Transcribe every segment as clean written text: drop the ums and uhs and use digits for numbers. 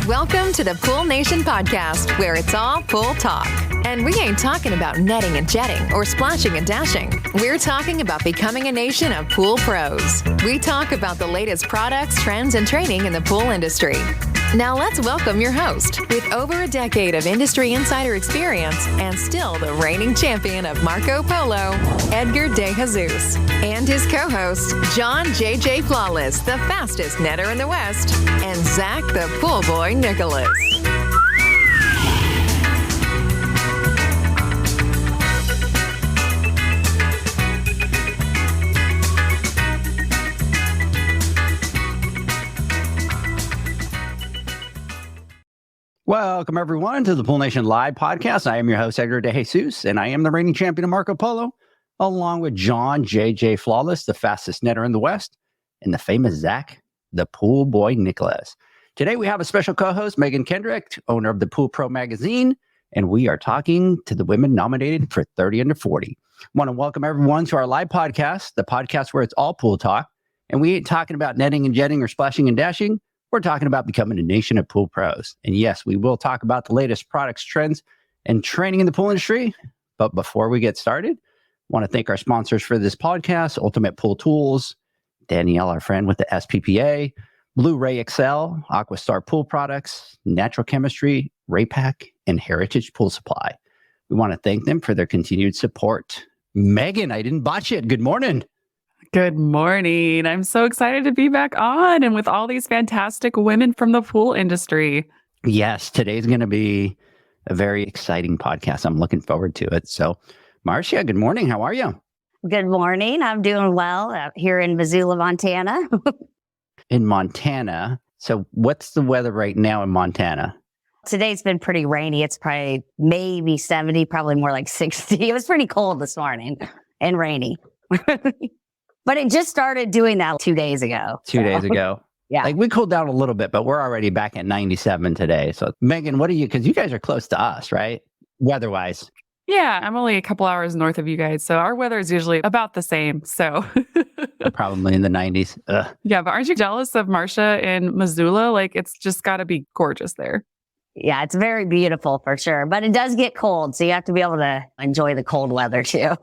Welcome to the Pool Nation podcast, where it's all pool talk. And we ain't talking about netting and jetting or splashing and dashing. We're talking about becoming a nation of pool pros. We talk about the latest products, trends, and training in the pool industry. Now let's welcome your host, with over a decade of industry insider experience and still the reigning champion of Marco Polo, Edgar De Jesus, and his co-host, John J.J. Flawless, the fastest netter in the West, and Zach the Pool Boy Nicholas. Welcome, everyone, to the Pool Nation Live podcast. I am your host, Edgar De Jesus, and I am the reigning champion of Marco Polo, along with John J.J. Flawless, the fastest netter in the West, and the famous Zach, the Pool Boy Nicholas. Today, we have a special co-host, Megan Kendrick, owner of the Pool Pro magazine, and we are talking to the women nominated for 30 under 40. I want to welcome everyone to our live podcast, the podcast where it's all pool talk, and we ain't talking about netting and jetting or splashing and dashing. We're talking about becoming a nation of pool pros. And yes, we will talk about the latest products, trends, and training in the pool industry. But before we get started, I want to thank our sponsors for this podcast, Ultimate Pool Tools, Danielle, our friend with the SPPA, Blueray XL, AquaStar Pool Products, Natural Chemistry, Raypak, and Heritage Pool Supply. We want to thank them for their continued support. Megan, I didn't botch it. Good morning. Good morning. I'm so excited to be back on and with all these fantastic women from the pool industry. Yes, today's going to be a very exciting podcast. I'm looking forward to it. So, Marcia, good morning. How are you? Good morning. I'm doing well out here in Missoula, Montana. In Montana. So what's the weather right now in Montana? Today's been pretty rainy. It's probably maybe 70, probably more like 60. It was pretty cold this morning and rainy. But it just started doing that 2 days ago. Two days ago. Yeah. Like we cooled down a little bit, but we're already back at 97 today. So Megan, what are you, because you guys are close to us, right? Weather-wise. Yeah, I'm only a couple hours north of you guys. So our weather is usually about the same. So Probably in the 90s. Ugh. yeah, but aren't you jealous of Marcia in Missoula? Like it's just got to be gorgeous there. Yeah, it's very beautiful for sure. But it does get cold. So you have to be able to enjoy the cold weather too.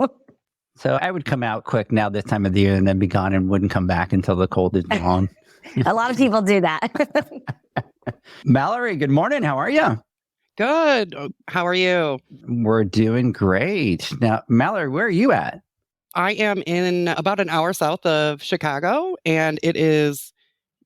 So I would come out quick now this time of the year and then be gone and wouldn't come back until the cold is gone. A lot of people do that. Mallory, good morning. How are you? Good. How are you? We're doing great. Now, Mallory, where are you at? I am in about an hour south of Chicago, and it is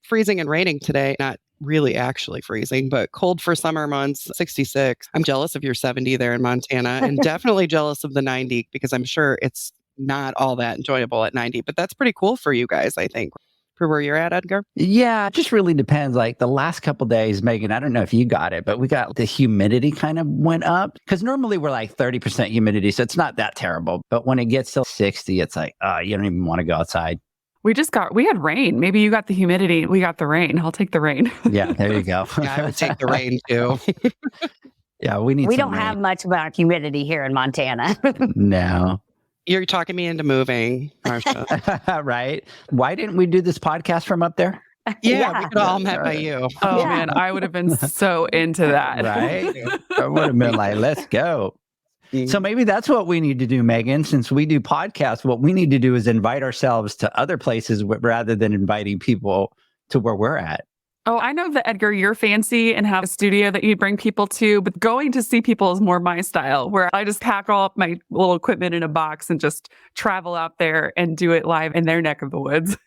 freezing and raining today. Not really actually freezing, but cold for summer months, 66. I'm jealous of your 70 there in Montana and definitely jealous of the 90 because I'm sure it's not all that enjoyable at 90, but that's pretty cool for you guys, I think, for where you're at, Edgar. Yeah, it just really depends. Like the last couple of days, Megan, I don't know if you got it, but we got the humidity kind of went up because normally we're like 30% humidity. So it's not that terrible. But when it gets to 60, it's like, you don't even want to go outside. We had rain. Maybe you got the humidity. We got the rain. I'll take the rain. Yeah, there you go. Yeah, I would take the rain too. Yeah, we don't rain. have much about humidity here in Montana. No. You're talking me into moving, Marcia. Right? Why didn't we do this podcast from up there? Yeah, we could have all met by you. Oh Yeah. man, I would have been so into that. Right? I would have been like, let's go. So maybe that's what we need to do, Megan. Since we do podcasts, what we need to do is invite ourselves to other places rather than inviting people to where we're at. Oh, I know that, Edgar, you're fancy and have a studio that you bring people to, but going to see people is more my style, where I just pack all up my little equipment in a box and just travel out there and do it live in their neck of the woods.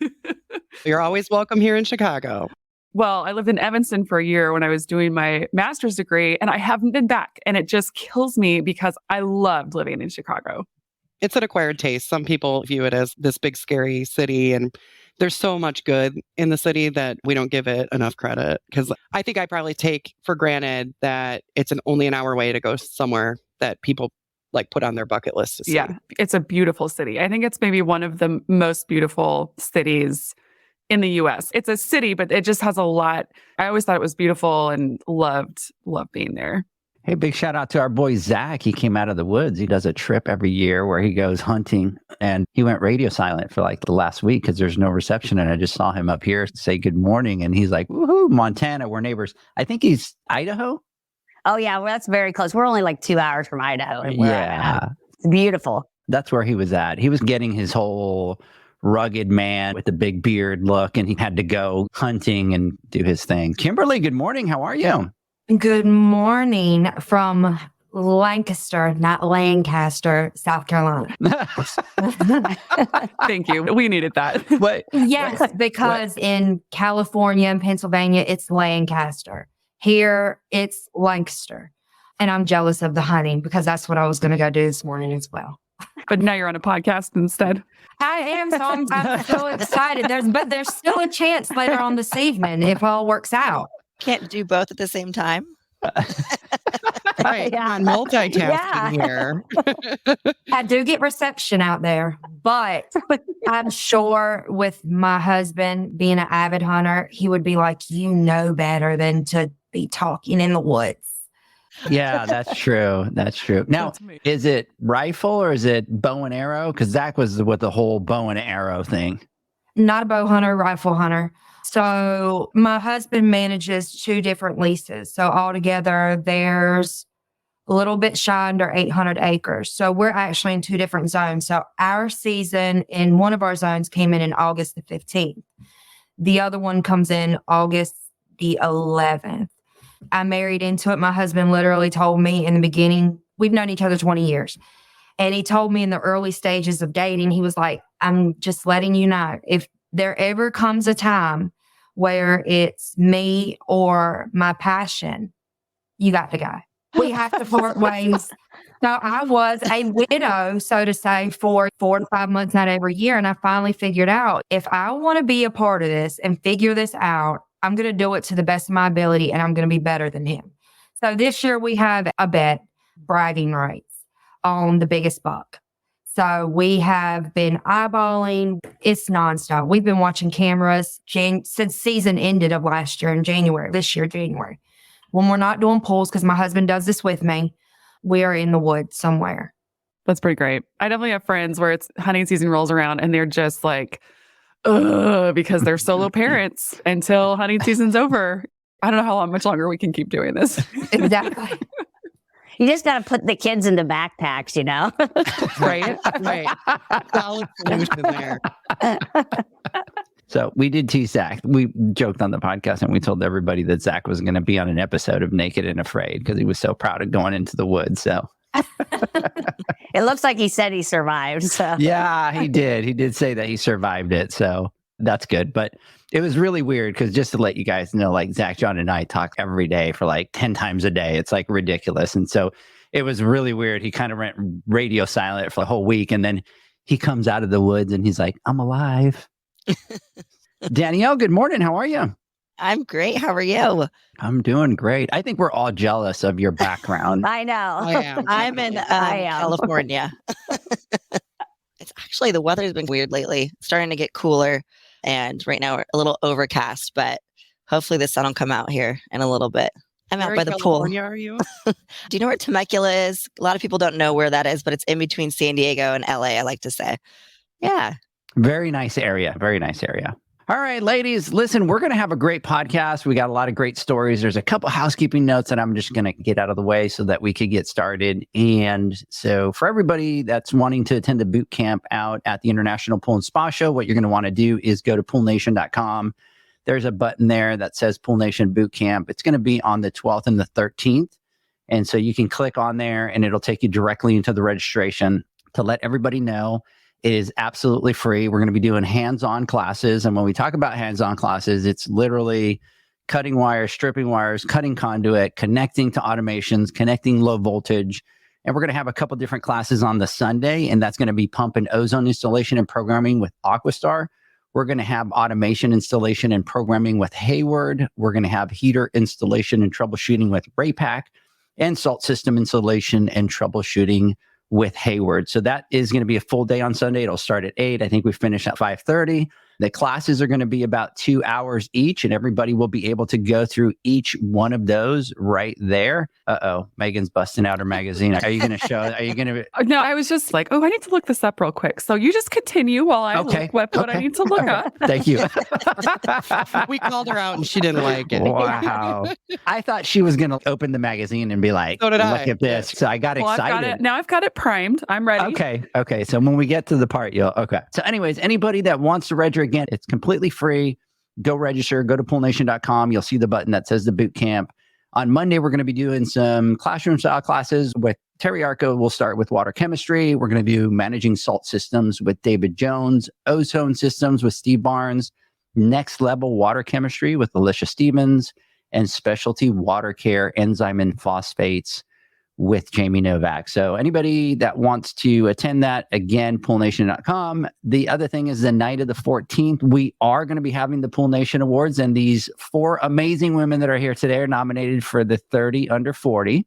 You're always welcome here in Chicago. Well, I lived in Evanston for a year when I was doing my master's degree, and I haven't been back. And it just kills me because I loved living in Chicago. It's an acquired taste. Some people view it as this big, scary city, and there's so much good in the city that we don't give it enough credit. Because I think I probably take for granted that it's only an hour away to go somewhere that people like put on their bucket list to see. Yeah, it's a beautiful city. I think it's maybe one of the most beautiful cities in the US. It's a city, but it just has a lot. I always thought it was beautiful and loved being there. Hey, big shout out to our boy Zach. He came out of the woods. He does a trip every year where he goes hunting, and he went radio silent for like the last week because there's no reception. And I just saw him up here say good morning, and he's like, woohoo, Montana, we're neighbors. I think he's Idaho. Oh, yeah. Well, that's very close. We're only like 2 hours from Idaho. And Yeah. it's beautiful. That's where he was at. He was getting his whole rugged man with the big beard look, and he had to go hunting and do his thing. Kimberly, good morning. How are you? Good morning from Lancaster, not Lancaster, South Carolina. Thank you. We needed that. What? Yes, because in California and Pennsylvania, it's Lancaster. Here, it's Lancaster. And I'm jealous of the hunting because that's what I was going to go do this morning as well. But now you're on a podcast instead. I am, so I'm so excited. There's still a chance later on this evening if all works out. Can't do both at the same time. Right. Yeah. On multitasking here. I do get reception out there, but I'm sure with my husband being an avid hunter, he would be like, you know better than to be talking in the woods. Yeah, that's true. That's true. Now, That's me. is it rifle or is it bow and arrow? Because Zach was with the whole bow and arrow thing. Not a bow hunter, rifle hunter. So my husband manages 2 different leases. So altogether, there's a little bit shy under 800 acres. So we're actually in 2 different zones. So our season in one of our zones came in August the 15th. The other one comes in August the 11th. I married into it. My husband literally told me in the beginning, we've known each other 20 years. And he told me in the early stages of dating, he was like, I'm just letting you know, if there ever comes a time where it's me or my passion, you got to go. We have to part ways. So I was a widow, so to say, for 4 to 5 months out every year. And I finally figured out if I want to be a part of this and figure this out, I'm going to do it to the best of my ability and I'm going to be better than him. So this year we have a bet, bragging rights on the biggest buck. So we have been eyeballing. It's nonstop. We've been watching cameras since season ended of last year in January, this year, January. When we're not doing pulls, because my husband does this with me, we are in the woods somewhere. That's pretty great. I definitely have friends where it's hunting season rolls around and they're just like, ugh, because they're solo parents until hunting season's over. I don't know how much longer we can keep doing this. Exactly. You just got to put the kids into backpacks, you know? Right? Right. Solid solution there. So we did tease Zach. We joked on the podcast and we told everybody that Zach was going to be on an episode of Naked and Afraid because he was so proud of going into the woods. So It looks like he said he survived. So yeah, he did. He did say that he survived it. So that's good. But it was really weird because just to let you guys know, like Zach, John, and I talk every day for like 10 times a day. It's like ridiculous. And so it was really weird. He kind of went radio silent for the whole week. And then he comes out of the woods and he's like, I'm alive. Danielle, good morning. How are you? I'm great. How are you? I'm doing great. I think we're all jealous of your background. I know. I am. I'm in I am. California. It's actually, the weather's been weird lately. It's starting to get cooler. And right now we're a little overcast, but hopefully the sun will come out here in a little bit. I'm out Where by in the pool. California are you? Do you know where Temecula is? A lot of people don't know where that is, but it's in between San Diego and LA, I like to say. Yeah. Very nice area. Very nice area. All right, ladies, listen, we're going to have a great podcast. We got a lot of great stories. There's a couple housekeeping notes that I'm just going to get out of the way so that we could get started. And so for everybody that's wanting to attend the boot camp out at the International Pool and Spa Show, what you're going to want to do is go to poolnation.com. There's a button there that says Pool Nation Boot Camp. It's going to be on the 12th and the 13th. And so you can click on there and it'll take you directly into the registration. To let everybody know, it is absolutely free. We're going to be doing hands-on classes. And when we talk about hands-on classes, it's literally cutting wires, stripping wires, cutting conduit, connecting to automations, connecting low voltage. And we're going to have a couple different classes on the Sunday, and that's going to be pump and ozone installation and programming with AquaStar. We're going to have automation installation and programming with Hayward. We're going to have heater installation and troubleshooting with Raypak, and salt system installation and troubleshooting with Hayward. So that is going to be a full day on Sunday. It'll start at 8. I think we finish at 5:30. The classes are going to be about 2 hours each, and everybody will be able to go through each one of those right there. Megan's busting out her magazine. Are you going to show? Are you going to? No, I was just like, I need to look this up real quick. So you just continue while I look what I need to look up. Thank you. We called her out and she didn't like it. Wow. I thought she was going to open the magazine and be like, so did look at this. So I got excited. Now I've got it primed. I'm ready. Okay. So when we get to the part, So anyways, anybody that wants to register, again, it's completely free. Go register. Go to poolnation.com. You'll see the button that says the boot camp. On Monday, we're going to be doing some classroom style classes with Terry Arco. We'll start with water chemistry. We're going to do managing salt systems with David Jones, ozone systems with Steve Barnes, next level water chemistry with Alicia Stevens, and specialty water care enzyme and phosphates with Jamie Novak. So anybody that wants to attend that, again, poolnation.com. The other thing is the night of the 14th, we are going to be having the Pool Nation Awards, and these 4 amazing women that are here today are nominated for the 30 under 40.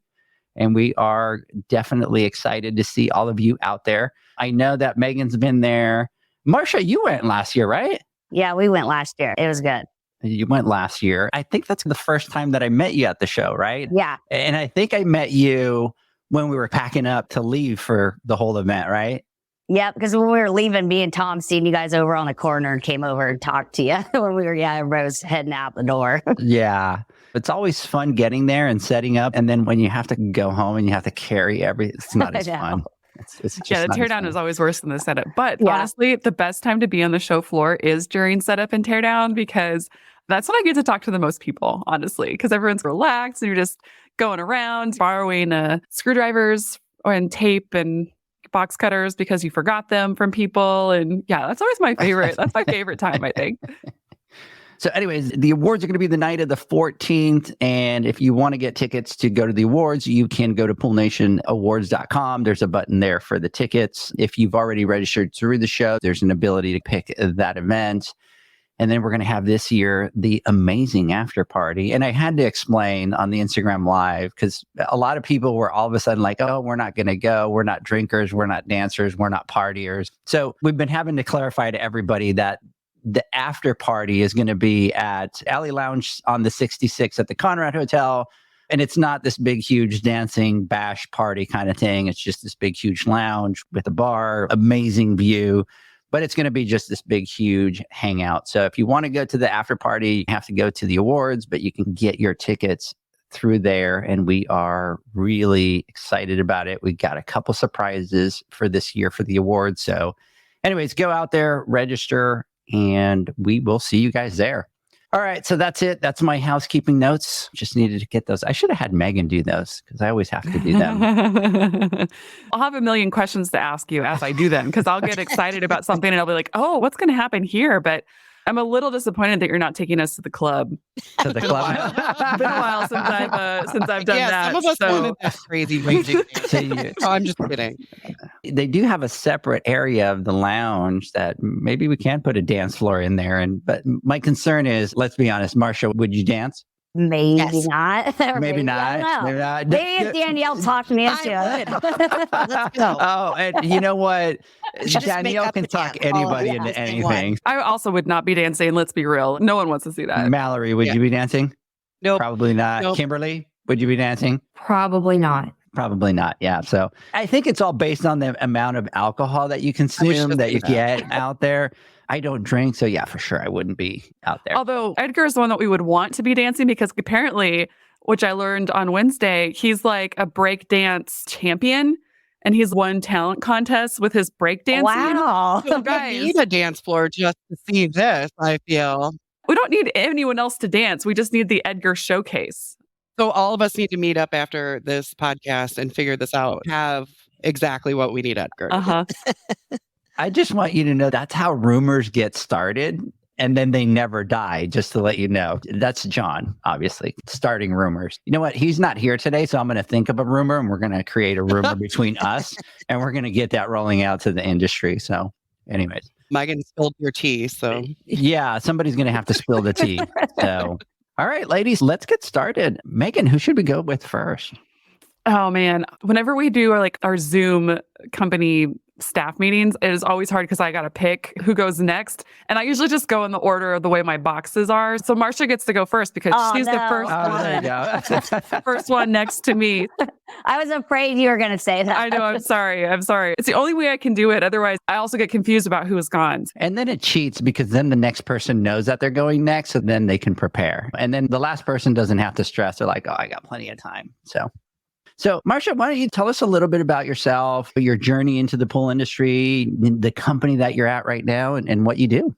And we are definitely excited to see all of you out there. I know that Megan's been there. Marcia, you went last year, right? Yeah, we went last year. It was good. You went last year. I think that's the first time that I met you at the show, right? Yeah. And I think I met you when we were packing up to leave for the whole event, right? Yeah, because when we were leaving, me and Tom seen you guys over on the corner and came over and talked to you when we were, everybody was heading out the door. Yeah. It's always fun getting there and setting up. And then when you have to go home and you have to carry it's not as fun. It's just the teardown is always worse than the setup. But honestly, the best time to be on the show floor is during setup and teardown, because that's when I get to talk to the most people, honestly, because everyone's relaxed and you're just going around borrowing screwdrivers and tape and box cutters because you forgot them from people. And that's always my favorite. That's my favorite time, I think. So anyways, the awards are going to be the night of the 14th. And if you want to get tickets to go to the awards, you can go to poolnationawards.com. There's a button there for the tickets. If you've already registered through the show, there's an ability to pick that event. And then we're going to have this year the amazing after party. And I had to explain on the Instagram Live, because a lot of people were all of a sudden like, oh, we're not going to go. We're not drinkers. We're not dancers. We're not partiers. So we've been having to clarify to everybody that the after party is going to be at Alley Lounge on the 66 at the Conrad Hotel. And it's not this big, huge dancing bash party kind of thing. It's just this big, huge lounge with a bar, amazing view. But it's going to be just this big, huge hangout. So if you want to go to the after party, you have to go to the awards, but you can get your tickets through there. And we are really excited about it. We got a couple surprises for this year for the awards. So anyways, go out there, register, and we will see you guys there. All right. So that's it. That's my housekeeping notes. Just needed to get those. I should have had Megan do those because I always have to do them. I'll have a million questions to ask you as I do them, because I'll get excited about something and I'll be like, oh, what's going to happen here? But I'm a little disappointed that you're not taking us to the club. To the club? It's been a while since I've done that. Some of us wanted that crazy raging. I'm just kidding. They do have a separate area of the lounge that maybe we can put a dance floor in there. But my concern is, let's be honest, Marcia, would you dance? Maybe Yes. not. Maybe not. Maybe not. Maybe if Danielle talked me into it. Let's go. Oh, and you know what? Just make Danielle up can the talk dance. anybody Oh, into yes, they won. anything. I also would not be dancing. Let's be real. No one wants to see that. Mallory, would you be dancing? Nope. Probably not. Nope. Kimberly, would you be dancing? Probably not. Probably not. Yeah. So I think it's all based on the amount of alcohol that you consume, that you get out there. I don't drink. So yeah, for sure, I wouldn't be out there. Although Edgar is the one that we would want to be dancing, because apparently, which I learned on Wednesday, he's like a break dance champion. And he's won talent contests with his breakdancing. Wow. So We guys, need a dance floor just to see this, I feel. we don't need anyone else to dance. We just need the Edgar showcase. So all of us need to meet up after this podcast and figure this out. Have exactly what we need, Edgar. Uh-huh. I just want you to know that's how rumors get started. And then they never die, just to let you know. That's John, obviously, starting rumors. You know what? He's not here today, so I'm going to think of a rumor, and we're going to create a rumor between us, and we're going to get that rolling out to the industry. So anyways. Megan spilled your tea, so. Yeah, somebody's going to have to spill the tea. So, all right, ladies, let's get started. Megan, who should we go with first? Oh man, whenever we do our Zoom company staff meetings, it is always hard because I got to pick who goes next. And I usually just go in the order of the way my boxes are. So Marcia gets to go first because she's the first one. First one next to me. I was afraid you were going to say that. I know. I'm sorry. It's the only way I can do it. Otherwise, I also get confused about who has gone. And then it cheats because then the next person knows that they're going next, so then they can prepare. And then the last person doesn't have to stress. They're like, oh, I got plenty of time. So Marcia, why don't you tell us a little bit about yourself, your journey into the pool industry, the company that you're at right now, and what you do?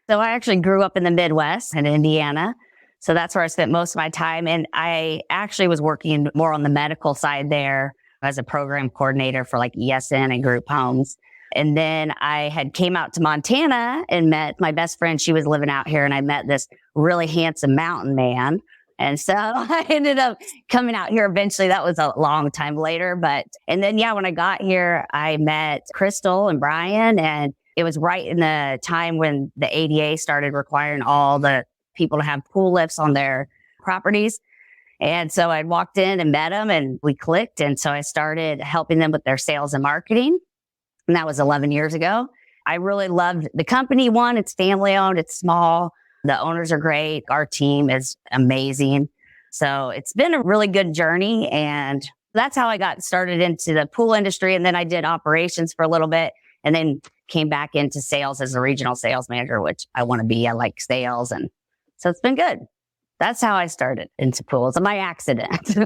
So I actually grew up in the Midwest in Indiana. So that's where I spent most of my time. And I actually was working more on the medical side there as a program coordinator for like ESN and group homes. And then I had came out to Montana and met my best friend. She was living out here and I met this really handsome mountain man. And so I ended up coming out here eventually. That was a long time later. And then, when I got here, I met Crystal and Brian, and it was right in the time when the ADA started requiring all the people to have pool lifts on their properties. And so I walked in and met them and we clicked. And so I started helping them with their sales and marketing. And that was 11 years ago. I really loved the company. One, it's family owned, it's small. The owners are great. Our team is amazing. So it's been a really good journey. And that's how I got started into the pool industry. And then I did operations for a little bit and then came back into sales as a regional sales manager, which I want to be. I like sales. And so it's been good. That's how I started into pools. My accident.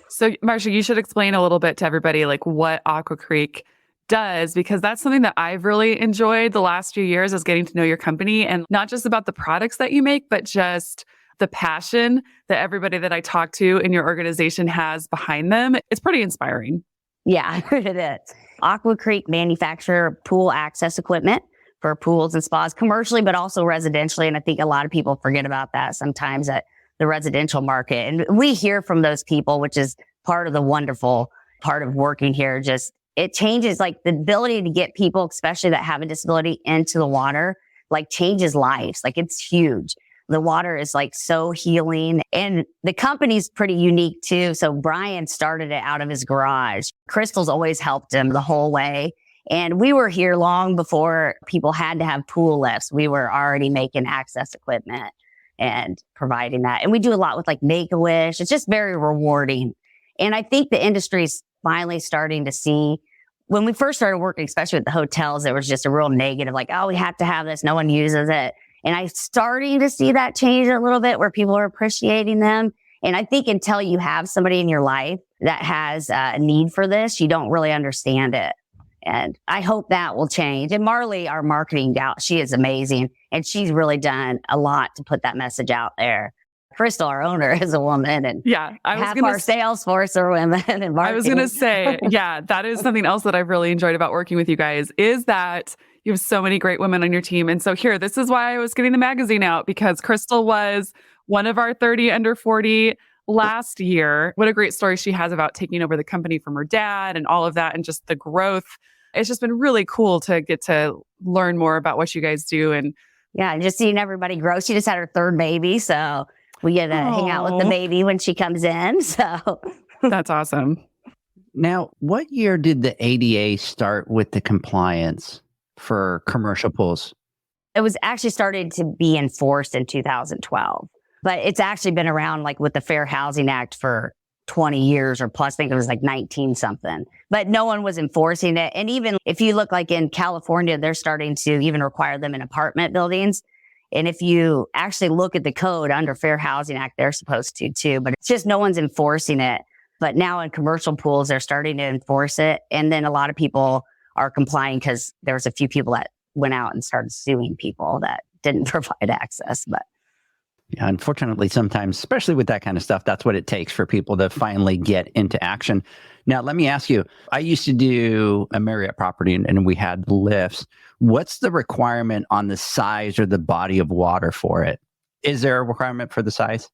So Marcia, you should explain a little bit to everybody like what Aqua Creek does, because that's something that I've really enjoyed the last few years, is getting to know your company, and not just about the products that you make, but just the passion that everybody that I talk to in your organization has behind them. It's pretty inspiring. Yeah, it is. Aqua Creek manufacture pool access equipment for pools and spas commercially, but also residentially. And I think a lot of people forget about that sometimes at the residential market. And we hear from those people, which is part of the wonderful part of working here. Just it changes, like the ability to get people, especially that have a disability, into the water, like changes lives. Like it's huge. The water is like so healing, and the company's pretty unique too. So Brian started it out of his garage. Crystal's always helped him the whole way. And we were here long before people had to have pool lifts. We were already making access equipment and providing that. And we do a lot with like Make-A-Wish. It's just very rewarding. And I think the industry's finally starting to see, when we first started working, especially with the hotels, there was just a real negative, like, oh, we have to have this. No one uses it. And I'm starting to see that change a little bit where people are appreciating them. And I think until you have somebody in your life that has a need for this, you don't really understand it. And I hope that will change. And Marley, our marketing gal, she is amazing. And she's really done a lot to put that message out there. Crystal, our owner, is a woman, and half our sales force are women. And marketing. I was going to say, that is something else that I've really enjoyed about working with you guys, is that you have so many great women on your team. And so this is why I was getting the magazine out, because Crystal was one of our 30 under 40 last year. What a great story she has about taking over the company from her dad and all of that, and just the growth. It's just been really cool to get to learn more about what you guys do. And just seeing everybody grow. She just had her third baby, so we get to hang out with the baby when she comes in. So that's awesome. Now, what year did the ADA start with the compliance for commercial pools? It was actually started to be enforced in 2012, but it's actually been around like with the Fair Housing Act for 20 years or plus. I think it was like 19 something, but no one was enforcing it. And even if you look like in California, they're starting to even require them in apartment buildings. And if you actually look at the code under Fair Housing Act, they're supposed to too, but it's just no one's enforcing it. But now in commercial pools, they're starting to enforce it. And then a lot of people are complying because there was a few people that went out and started suing people that didn't provide access. But unfortunately, sometimes, especially with that kind of stuff, that's what it takes for people to finally get into action. Now, let me ask you, I used to do a Marriott property and we had lifts. What's the requirement on the size or the body of water for it? Is there a requirement for the size?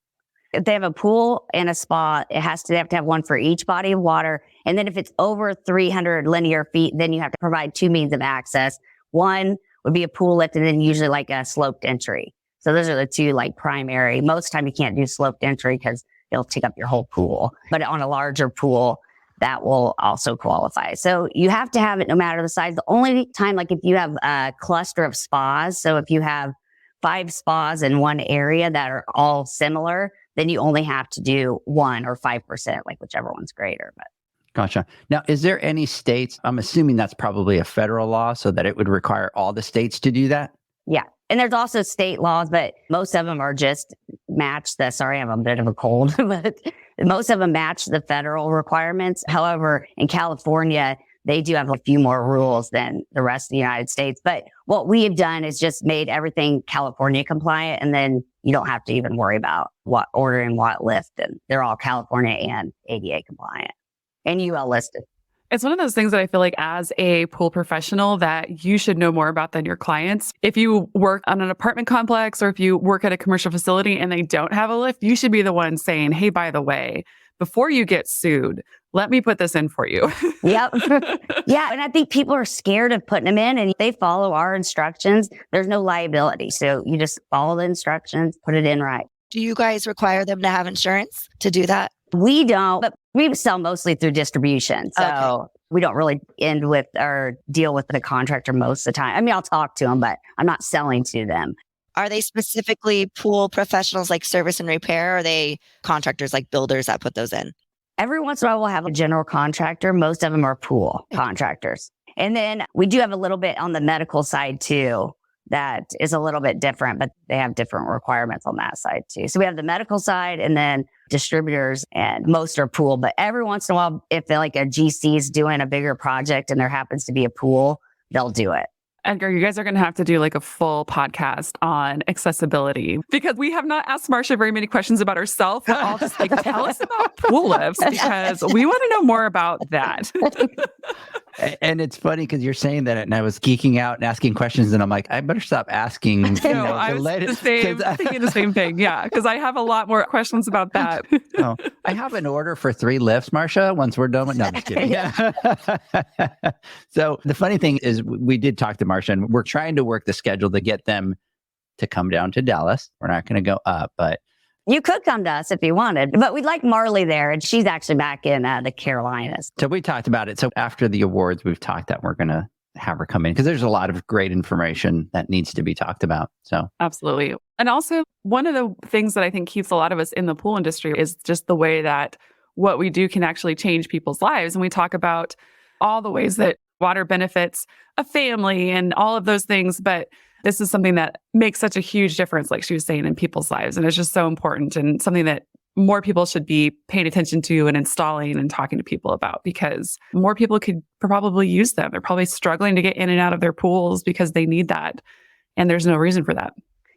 If they have a pool and a spa, they have to have one for each body of water. And then if it's over 300 linear feet, then you have to provide two means of access. One would be a pool lift, and then usually like a sloped entry. So those are the two like primary. Most of the time you can't do sloped entry because it'll take up your whole pool. But on a larger pool, that will also qualify. So you have to have it no matter the size. The only time, like if you have a cluster of spas, so if you have 5 spas in one area that are all similar, then you only have to do 1 or 5%, like whichever one's greater. But Gotcha. Now, is there any states, I'm assuming that's probably a federal law, so that it would require all the states to do that? yeah. And there's also state laws, but most of them are just match the, sorry, I have a bit of a cold, but most of them match the federal requirements. However, in California, they do have a few more rules than the rest of the United States. But what we have done is just made everything California compliant, and then you don't have to even worry about what ordering what lift. And they're all California and ADA compliant and UL listed. It's one of those things that I feel like as a pool professional that you should know more about than your clients. If you work on an apartment complex or if you work at a commercial facility and they don't have a lift, you should be the one saying, hey, by the way, before you get sued, let me put this in for you. Yep. Yeah. And I think people are scared of putting them in, and if they follow our instructions, there's no liability. So you just follow the instructions, put it in right. Do you guys require them to have insurance to do that? We don't, but we sell mostly through distribution. So Okay. we don't really end with or deal with the contractor most of the time. I mean, I'll talk to them, but I'm not selling to them. Are they specifically pool professionals like service and repair? Or are they contractors like builders that put those in? Every once in a while, we'll have a general contractor. Most of them are pool contractors. And then we do have a little bit on the medical side too. That is a little bit different, but they have different requirements on that side too. So we have the medical side and then distributors, and most are pool. But every once in a while, if they're like a GC is doing a bigger project and there happens to be a pool, they'll do it. Edgar, you guys are going to have to do like a full podcast on accessibility because we have not asked Marsha very many questions about herself. We're all just like, tell us about pool lifts because we want to know more about that. And it's funny because you're saying that, and I was geeking out and asking questions, and I'm like, I better stop asking. No, I was thinking the same thing. Yeah, because I have a lot more questions about that. Oh, I have an order for 3 lifts, Marsha, once we're done with, no, I'm just kidding. So the funny thing is we did talk to Marsha, and we're trying to work the schedule to get them to come down to Dallas. We're not going to go up, but You could come to us if you wanted, but we'd like Marley there, and she's actually back in the Carolinas. so we talked about it. So after the awards, we've talked that we're going to have her come in because there's a lot of great information that needs to be talked about. So Absolutely. And also, one of the things that I think keeps a lot of us in the pool industry is just the way that what we do can actually change people's lives. And we talk about all the ways that water benefits a family and all of those things. But this is something that makes such a huge difference, like she was saying, in people's lives. And it's just so important and something that more people should be paying attention to and installing and talking to people about, because more people could probably use them. They're probably struggling to get in and out of their pools because they need that. And there's no reason for that.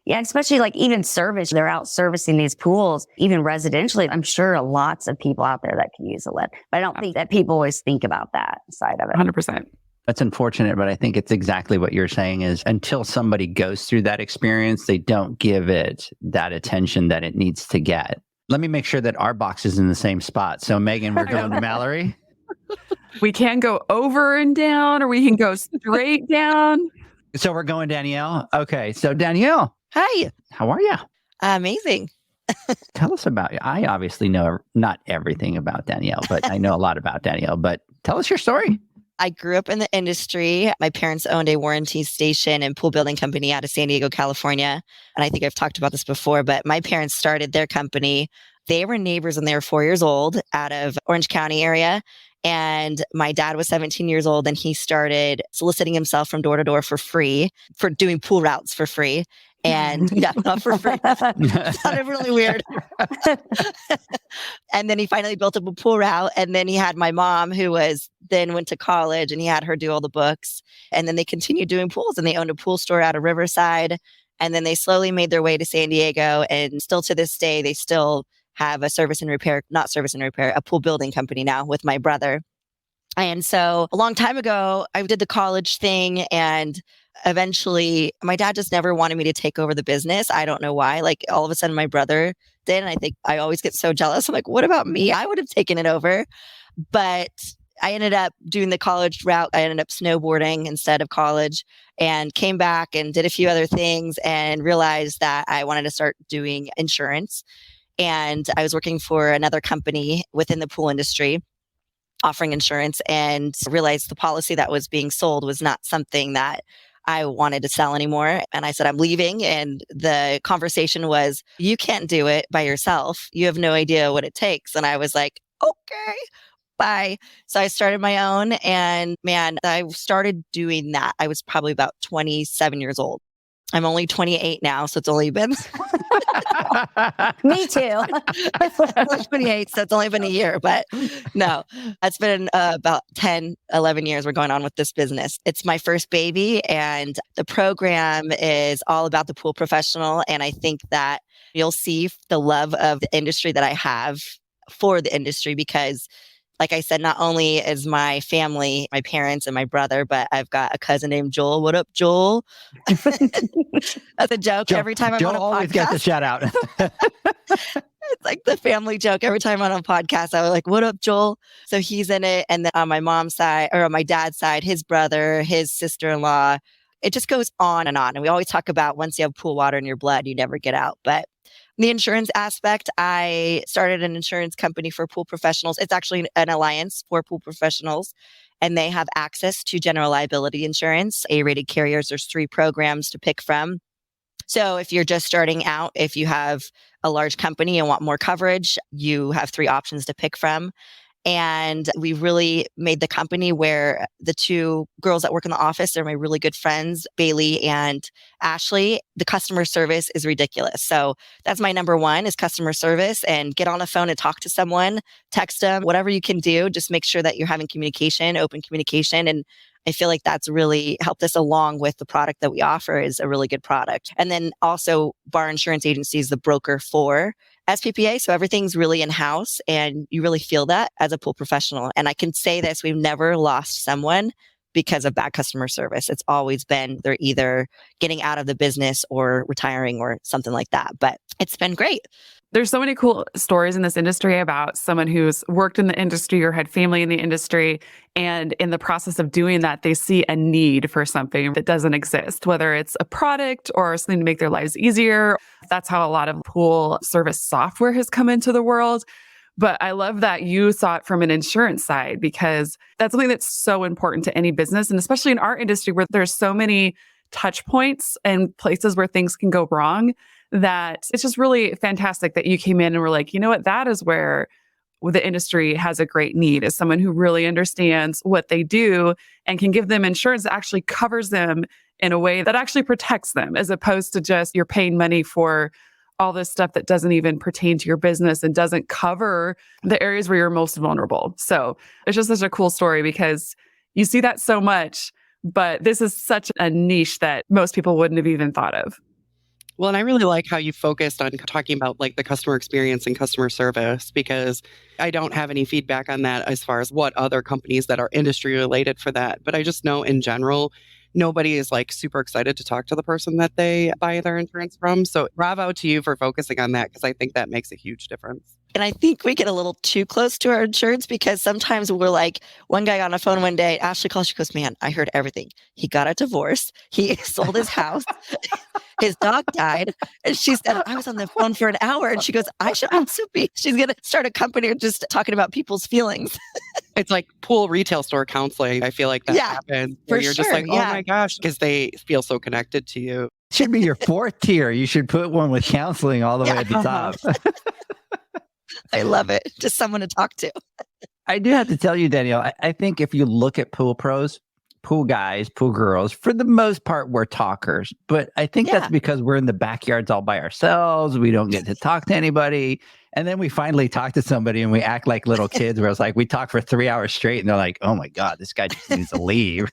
Yeah, especially like even service, they're out servicing these pools, even residentially. I'm sure lots of people out there that can use a lift. But I don't think that people always think about that side of it. 100%. that's unfortunate, but I think it's exactly what you're saying is until somebody goes through that experience, they don't give it that attention that it needs to get. Let me make sure that our box is in the same spot. So Megan, we're going to Mallory. We can go over and down, or we can go straight down. So we're going Danielle. Okay. So Danielle, Hi. how are you? Amazing. Tell us about you. I obviously know not everything about Danielle, but I know a lot about Danielle. But tell us your story. I grew up in the industry. My parents owned a warranty station and pool building company out of San Diego, California. And I think I've talked about this before, but my parents started their company. They were neighbors when they were 4 years old out of Orange County area. And my dad was 17 years old and he started soliciting himself from door to door for free, for doing pool routes for free. And yeah, not for free. Sounded really weird. And then he finally built up a pool route. And then he had my mom, who then went to college, and he had her do all the books. And then they continued doing pools, and they owned a pool store out of Riverside. And then they slowly made their way to San Diego. And still to this day, they still have a a pool building company now with my brother. And so a long time ago, I did the college thing, and eventually my dad just never wanted me to take over the business. I don't know why. Like all of a sudden my brother did. And I think I always get so jealous. I'm like, what about me? I would have taken it over. But I ended up doing the college route. I ended up snowboarding instead of college, and came back and did a few other things and realized that I wanted to start doing insurance. And I was working for another company within the pool industry. offering insurance and realized the policy that was being sold was not something that I wanted to sell anymore. And I said, I'm leaving. And the conversation was, you can't do it by yourself. You have no idea what it takes. And I was like, okay, bye. So I started my own. And man, I started doing that. I was probably about 27 years old. I'm only 28 now, so it's only been Me too. I'm 28, so it's only been a year, but no, it's been about 10, 11 years we're going on with this business. It's my first baby, and the program is all about the pool professional. And I think that you'll see the love of the industry that I have for the industry because like I said, not only is my family, my parents and my brother, but I've got a cousin named Joel. What up, Joel? That's a joke every time I'm on a podcast. Joel always gets a shout out. It's like the family joke. Every time I'm on a podcast, I was like, what up, Joel? So he's in it. And then on my mom's side or on my dad's side, his brother, his sister-in-law, it just goes on. And we always talk about once you have pool water in your blood, you never get out. But the insurance aspect, I started an insurance company for pool professionals. It's actually an alliance for pool professionals, and they have access to general liability insurance. A-rated carriers, there's 3 programs to pick from. So if you're just starting out, if you have a large company and want more coverage, you have 3 options to pick from. And we really made the company where the 2 girls that work in the office are my really good friends, Bailey and Ashley. The customer service is ridiculous. So that's my number 1 is customer service, and get on the phone and talk to someone, text them, whatever you can do. Just make sure that you're having communication, open communication. And I feel like that's really helped us along with the product that we offer is a really good product. And then also Bar Insurance Agency is the broker for SPPA. So everything's really in-house and you really feel that as a pool professional. And I can say this, we've never lost someone because of bad customer service. It's always been they're either getting out of the business or retiring or something like that. But it's been great. There's so many cool stories in this industry about someone who's worked in the industry or had family in the industry. And in the process of doing that, they see a need for something that doesn't exist, whether it's a product or something to make their lives easier. That's how a lot of pool service software has come into the world. But I love that you saw it from an insurance side, because that's something that's so important to any business. And especially in our industry where there's so many touch points and places where things can go wrong, that it's just really fantastic that you came in and were like, you know what, that is where the industry has a great need, is someone who really understands what they do and can give them insurance that actually covers them in a way that actually protects them, as opposed to just you're paying money for all this stuff that doesn't even pertain to your business and doesn't cover the areas where you're most vulnerable. So it's just such a cool story because you see that so much, but this is such a niche that most people wouldn't have even thought of. Well, and I really like how you focused on talking about like the customer experience and customer service, because I don't have any feedback on that as far as what other companies that are industry related for that. But I just know in general, nobody is like super excited to talk to the person that they buy their insurance from. So bravo to you for focusing on that, because I think that makes a huge difference. And I think we get a little too close to our insurance because sometimes we're like, one guy on the phone one day, Ashley calls, she goes, man, I heard everything. He got a divorce. He sold his house. His dog died. And she said, I was on the phone for an hour. And she goes, I should also be. She's going to start a company just talking about people's feelings. It's like pool retail store counseling. I feel like that happens where you're just like, oh my gosh, because they feel so connected to you. Should be your 4th tier. You should put one with counseling all the way at the top. I love it. Just someone to talk to. I do have to tell you, Danielle, I think if you look at pool pros, pool guys, pool girls, for the most part, we're talkers. But I think that's because we're in the backyards all by ourselves. We don't get to talk to anybody. And then we finally talk to somebody and we act like little kids where it's like we talk for 3 hours straight and they're like, oh my God, this guy just needs to leave.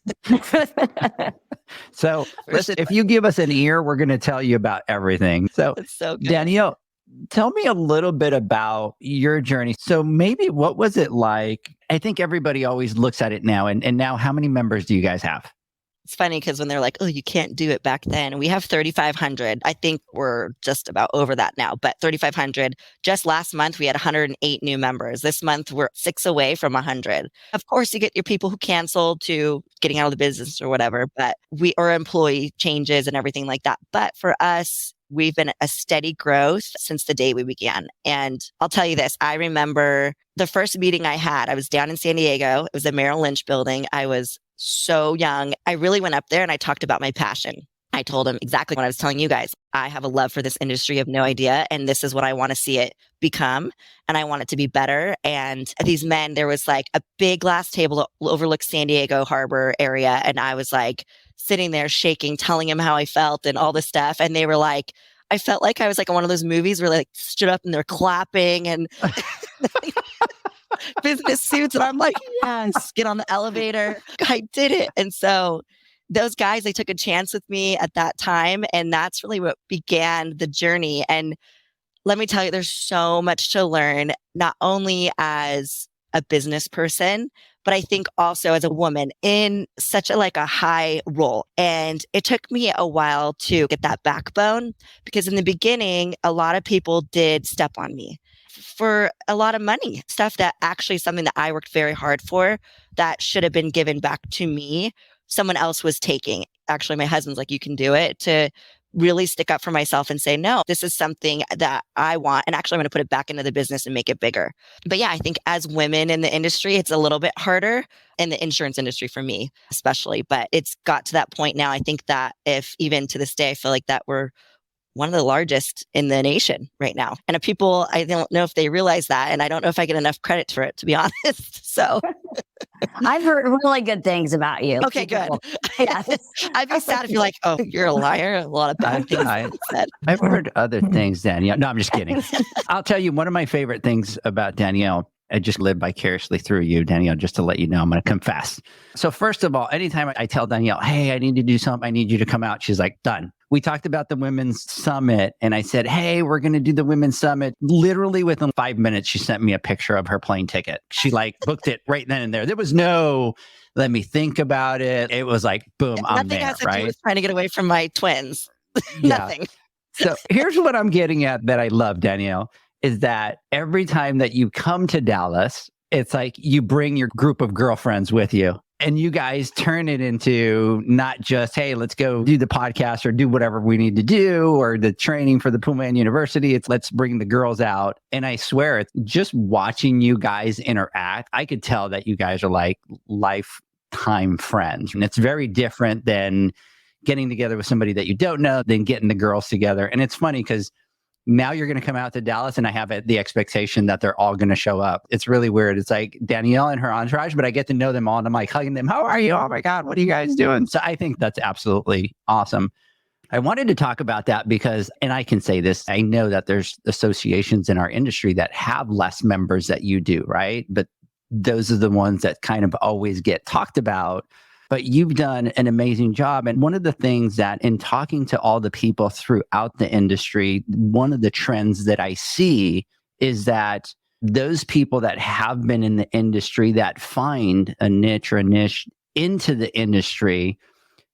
So listen, if you give us an ear, we're going to tell you about everything. So, Danielle, tell me a little bit about your journey. So maybe what was it like? I think everybody always looks at it now. And now how many members do you guys have? It's funny because when they're like, oh, you can't do it back then. We have 3,500. I think we're just about over that now, but 3,500. Just last month, we had 108 new members. This month, we're 6 away from 100. Of course, you get your people who canceled to getting out of the business or whatever, but our employee changes and everything like that. But for us, we've been a steady growth since the day we began. And I'll tell you this, I remember the first meeting I had, I was down in San Diego. It was the Merrill Lynch building. I was so young. I really went up there and I talked about my passion. I told him exactly what I was telling you guys. I have a love for this industry, of no idea. And this is what I want to see it become. And I want it to be better. And these men, there was like a big glass table that overlooked San Diego Harbor area. And I was like sitting there shaking, telling him how I felt and all this stuff. And they were like, I felt like I was like in one of those movies where they like stood up and they're clapping and business suits. And I'm like, yes, get on the elevator. I did it. And so those guys, they took a chance with me at that time. And that's really what began the journey. And let me tell you, there's so much to learn, not only as a business person, but I think also as a woman in such a high role. And it took me a while to get that backbone, because in the beginning, a lot of people did step on me for a lot of money, stuff that actually something that I worked very hard for that should have been given back to me. Someone else was taking. Actually, my husband's like, you can do it, to really stick up for myself and say, no, this is something that I want. And actually, I'm going to put it back into the business and make it bigger. But yeah, I think as women in the industry, it's a little bit harder in the insurance industry for me, especially. But it's got to that point now. I think that if even to this day, I feel like that we're one of the largest in the nation right now. And people, I don't know if they realize that. And I don't know if I get enough credit for it, to be honest. So I've heard really good things about you. Okay, good. Yeah. I'd be sad if you're like, oh, you're a liar. A lot of bad things said. I've heard other things, Danielle. No, I'm just kidding. I'll tell you, one of my favorite things about Danielle, I just live vicariously through you, Danielle, just to let you know, I'm going to confess. So first of all, anytime I tell Danielle, hey, I need to do something, I need you to come out, she's like, done. We talked about the Women's Summit and I said, hey, we're going to do the Women's Summit. Literally within 5 minutes, she sent me a picture of her plane ticket. She booked it right then and there. There was no, let me think about it. It was like, boom, I'm there, has to right? do with trying to get away from my twins. Nothing. So here's what I'm getting at that I love, Danielle, is that every time that you come to Dallas, it's like you bring your group of girlfriends with you. And you guys turn it into not just, hey, let's go do the podcast or do whatever we need to do or the training for the Pullman University. It's let's bring the girls out. And I swear, it's just watching you guys interact. I could tell that you guys are like lifetime friends. And it's very different than getting together with somebody that you don't know, than getting the girls together. And it's funny because now you're going to come out to Dallas and I have the expectation that they're all going to show up. It's really weird. It's like Danielle and her entourage, but I get to know them all and I'm like hugging them. How are you? Oh my God, what are you guys doing? So I think that's absolutely awesome. I wanted to talk about that because, and I can say this, I know that there's associations in our industry that have less members that you do, right? But those are the ones that kind of always get talked about. But you've done an amazing job. And one of the things that in talking to all the people throughout the industry, one of the trends that I see is that those people that have been in the industry that find a niche or a niche into the industry,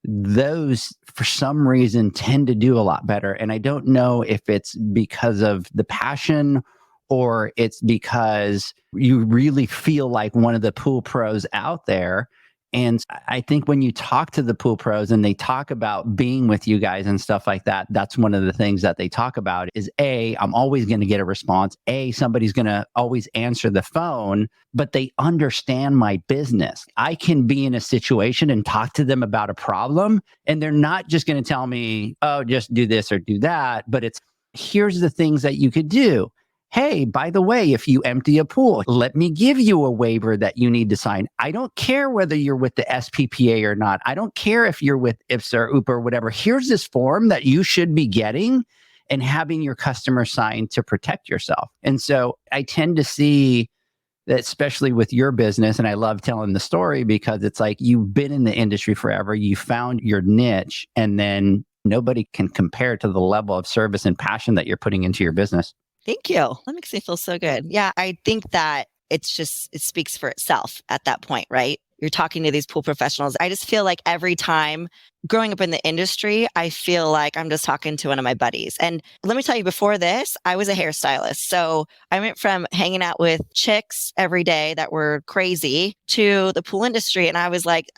those for some reason tend to do a lot better. And I don't know if it's because of the passion or it's because you really feel like one of the pool pros out there. And I think when you talk to the pool pros and they talk about being with you guys and stuff like that, that's one of the things that they talk about is A, I'm always going to get a response. A, somebody's going to always answer the phone, but they understand my business. I can be in a situation and talk to them about a problem and they're not just going to tell me, oh, just do this or do that, but it's here's the things that you could do. Hey, by the way, if you empty a pool, let me give you a waiver that you need to sign. I don't care whether you're with the SPPA or not. I don't care if you're with IPSA or UPA or whatever. Here's this form that you should be getting and having your customer sign to protect yourself. And so I tend to see that, especially with your business, and I love telling the story because it's like you've been in the industry forever. You found your niche, and then nobody can compare to the level of service and passion that you're putting into your business. Thank you. That makes me feel so good. Yeah, I think that it speaks for itself at that point, right? You're talking to these pool professionals. I just feel like every time growing up in the industry, I feel like I'm just talking to one of my buddies. And let me tell you, before this, I was a hairstylist. So I went from hanging out with chicks every day that were crazy to the pool industry. And I'm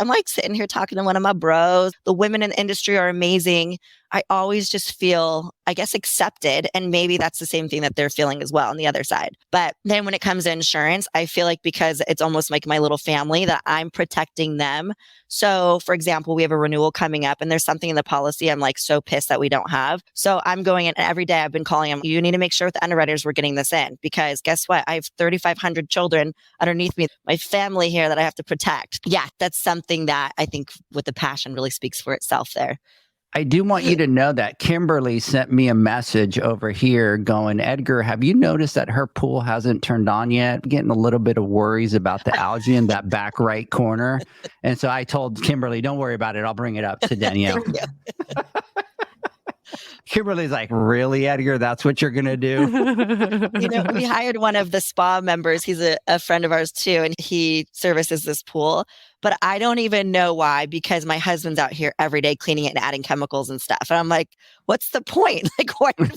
like sitting here talking to one of my bros. The women in the industry are amazing. I always just feel, I guess, accepted. And maybe that's the same thing that they're feeling as well on the other side. But then when it comes to insurance, I feel like because it's almost like my little family that I'm protecting them. So for example, we have a renewal coming up and there's something in the policy I'm like so pissed that we don't have. So I'm going in every day. I've been calling them, you need to make sure with the underwriters we're getting this in, because guess what? I have 3,500 children underneath me, my family here that I have to protect. Yeah, that's something that I think with the passion really speaks for itself there. I do want you to know that Kimberly sent me a message over here going, Edgar, have you noticed that her pool hasn't turned on yet? I'm getting a little bit of worries about the algae in that back right corner. And so I told Kimberly, don't worry about it. I'll bring it up to Danielle. Kimberly's like, really, Edgar? That's what you're going to do? We hired one of the spa members. He's a friend of ours too, and he services this pool. But I don't even know why, because my husband's out here every day cleaning it and adding chemicals and stuff. And I'm like, what's the point? Like, why are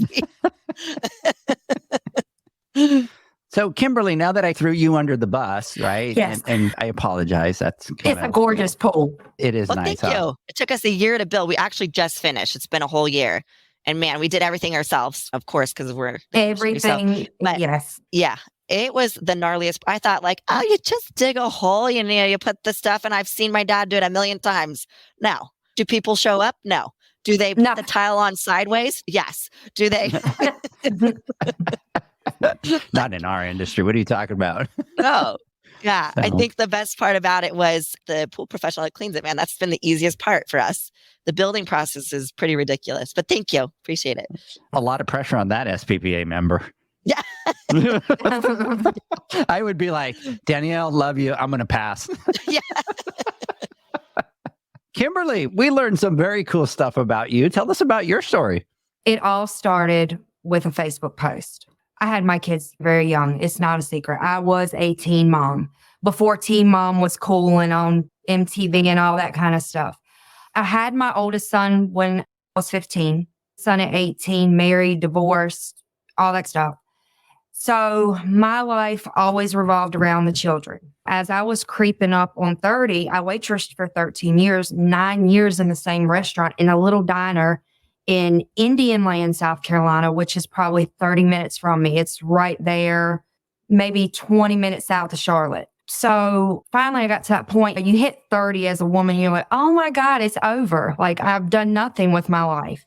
we... So, Kimberly, now that I threw you under the bus, right? Yes. And I apologize. It's a gorgeous pool. It is Well, nice. thank you. It took us a year to build. We actually just finished. It's been a whole year. And man, we did everything ourselves, of course, because we're Everything. But yes. Yeah. It was the gnarliest. I thought like, oh, you just dig a hole, you put the stuff, and I've seen my dad do it a million times. Now, do people show up? No. Do they put the tile on sideways? Yes. Do they? Not in our industry. What are you talking about? No. Yeah. I think the best part about it was the pool professional that cleans it, man. That's been the easiest part for us. The building process is pretty ridiculous, but thank you. Appreciate it. A lot of pressure on that SPPA member. Yeah. I would be like, Danielle, love you. I'm going to pass. Yeah. Kimberly, we learned some very cool stuff about you. Tell us about your story. It all started with a Facebook post. I had my kids very young. It's not a secret. I was a teen mom before Teen Mom was cool and on MTV and all that kind of stuff. I had my oldest son when I was 15, son at 18, married, divorced, all that stuff. So my life always revolved around the children. As I was creeping up on 30, I waitressed for 13 years, 9 years in the same restaurant in a little diner in Indian Land, South Carolina, which is probably 30 minutes from me. It's right there, maybe 20 minutes south of Charlotte. So finally I got to that point. You hit 30 as a woman, you're like, oh my God, it's over. Like I've done nothing with my life.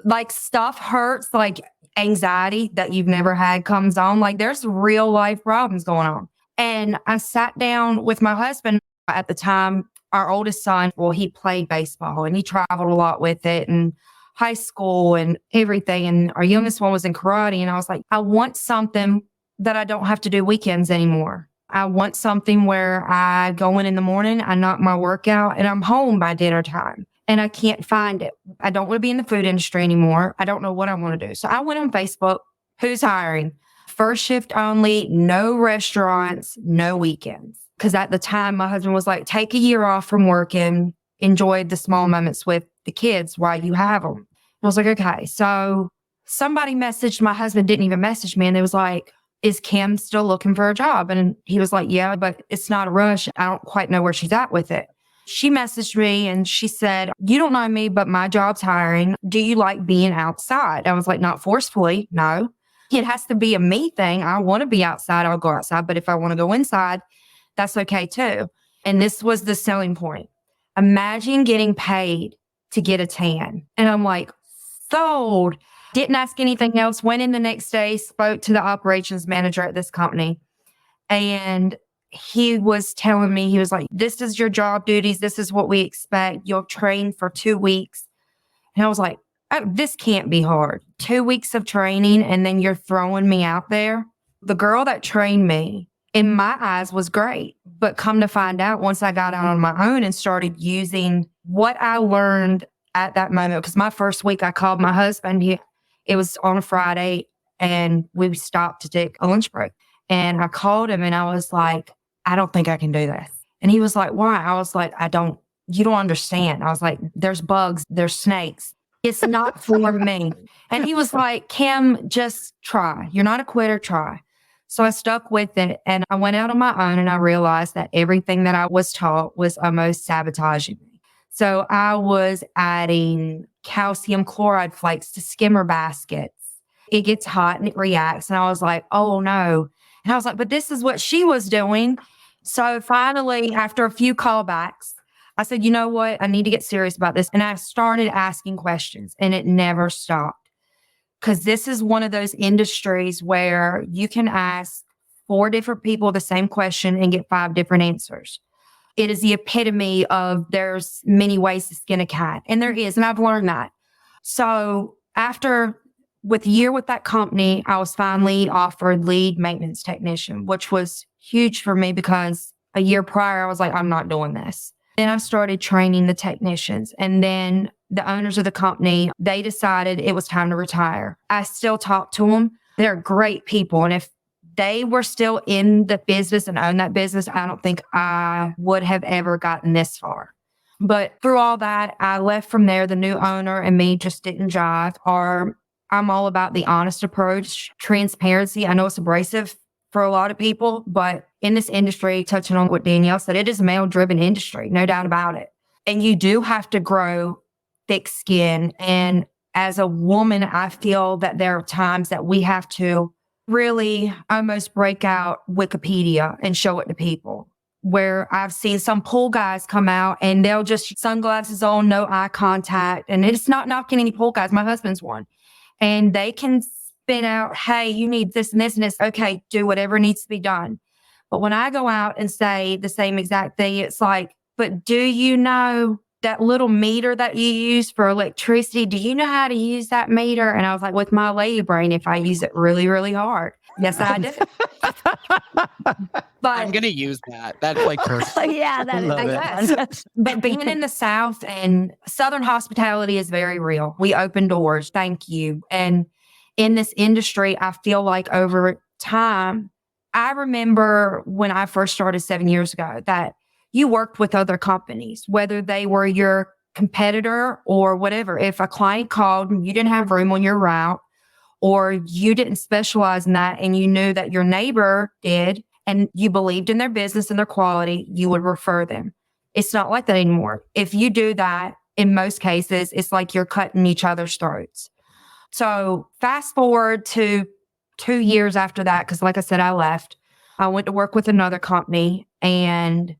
Like stuff hurts, like anxiety that you've never had comes on. Like there's real life problems going on. And I sat down with my husband at the time, our oldest son. Well, he played baseball and he traveled a lot with it and high school and everything. And our youngest one was in karate. And I was like, I want something that I don't have to do weekends anymore. I want something where I go in the morning, I knock my workout, and I'm home by dinner time. And I can't find it. I don't want to be in the food industry anymore. I don't know what I want to do. So I went on Facebook. Who's hiring? First shift only, no restaurants, no weekends. Because at the time, my husband was like, take a year off from work and enjoy the small moments with the kids while you have them. I was like, okay. So somebody messaged my husband, didn't even message me. And they was like, is Kim still looking for a job? And he was like, yeah, but it's not a rush. I don't quite know where she's at with it. She messaged me and she said, you don't know me, but my job's hiring. Do you like being outside? I was like, not forcefully. No, it has to be a me thing. I want to be outside. I'll go outside. But if I want to go inside, that's okay too. And this was the selling point. Imagine getting paid to get a tan. And I'm like, sold. Didn't ask anything else. Went in the next day, spoke to the operations manager at this company. And he was telling me, he was like, this is your job duties. This is what we expect. You'll train for 2 weeks. And I was like, oh, this can't be hard. 2 weeks of training and then you're throwing me out there. The girl that trained me, in my eyes, was great. But come to find out, once I got out on my own and started using what I learned at that moment, because my first week I called my husband. It was on a Friday and we stopped to take a lunch break. And I called him and I was like, I don't think I can do this. And he was like, why? I was like, I don't you don't understand. I was like, there's bugs, there's snakes. It's not for me. And he was like, Kim, just try. You're not a quitter, try. So I stuck with it and I went out on my own and I realized that everything that I was taught was almost sabotaging me. So I was adding calcium chloride flakes to skimmer baskets. It gets hot and it reacts. And I was like, oh no. And I was like, but this is what she was doing. So finally, after a few callbacks, I said, you know what? I need to get serious about this. And I started asking questions and it never stopped. Because this is one of those industries where you can ask 4 different people the same question and get 5 different answers. It is the epitome of there's many ways to skin a cat. And there is. And I've learned that. So with a year with that company, I was finally offered lead maintenance technician, which was huge for me because a year prior, I was like, I'm not doing this. Then I started training the technicians. And then the owners of the company, they decided it was time to retire. I still talk to them. They're great people. And if they were still in the business and own that business, I don't think I would have ever gotten this far. But through all that, I left from there. The new owner and me just didn't jive. I'm all about the honest approach, transparency. I know it's abrasive for a lot of people, but in this industry, touching on what Danielle said, it is a male-driven industry, no doubt about it. And you do have to grow thick skin. And as a woman, I feel that there are times that we have to really almost break out Wikipedia and show it to people. Where I've seen some pool guys come out and they'll just sunglasses on, no eye contact. And it's not knocking any pool guys. My husband's one. And they can spit out, hey, you need this and this and this. Okay, do whatever needs to be done. But when I go out and say the same exact thing, it's like, but do you know that little meter that you use for electricity? Do you know how to use that meter? And I was like, with my lady brain, if I use it really, really hard. Yes, I do. But I'm going to use that. That's like perfect. Yeah, that is. But being in the South and Southern hospitality is very real. We open doors. Thank you. And in this industry, I feel like over time, I remember when I first started 7 years ago that you worked with other companies, whether they were your competitor or whatever. If a client called and you didn't have room on your route or you didn't specialize in that and you knew that your neighbor did and you believed in their business and their quality, you would refer them. It's not like that anymore. If you do that, in most cases, it's like you're cutting each other's throats. So fast forward to 2 years after that, because like I said, I left. I went to work with another company and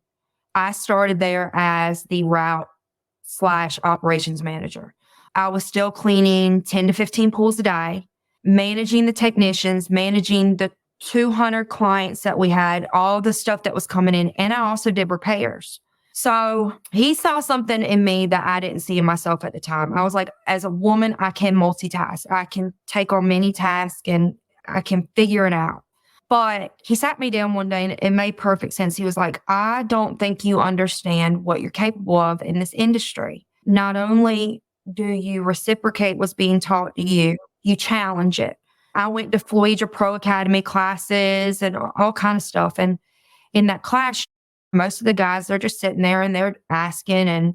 I started there as the route/operations manager. I was still cleaning 10 to 15 pools a day, managing the technicians, managing the 200 clients that we had, all the stuff that was coming in. And I also did repairs. So he saw something in me that I didn't see in myself at the time. I was like, as a woman, I can multitask. I can take on many tasks and I can figure it out. But he sat me down one day and it made perfect sense. He was like, I don't think you understand what you're capable of in this industry. Not only do you reciprocate what's being taught to you, you challenge it. I went to Fluidra Pro Academy classes and all kind of stuff. And in that class, most of the guys, they're just sitting there and they're asking, and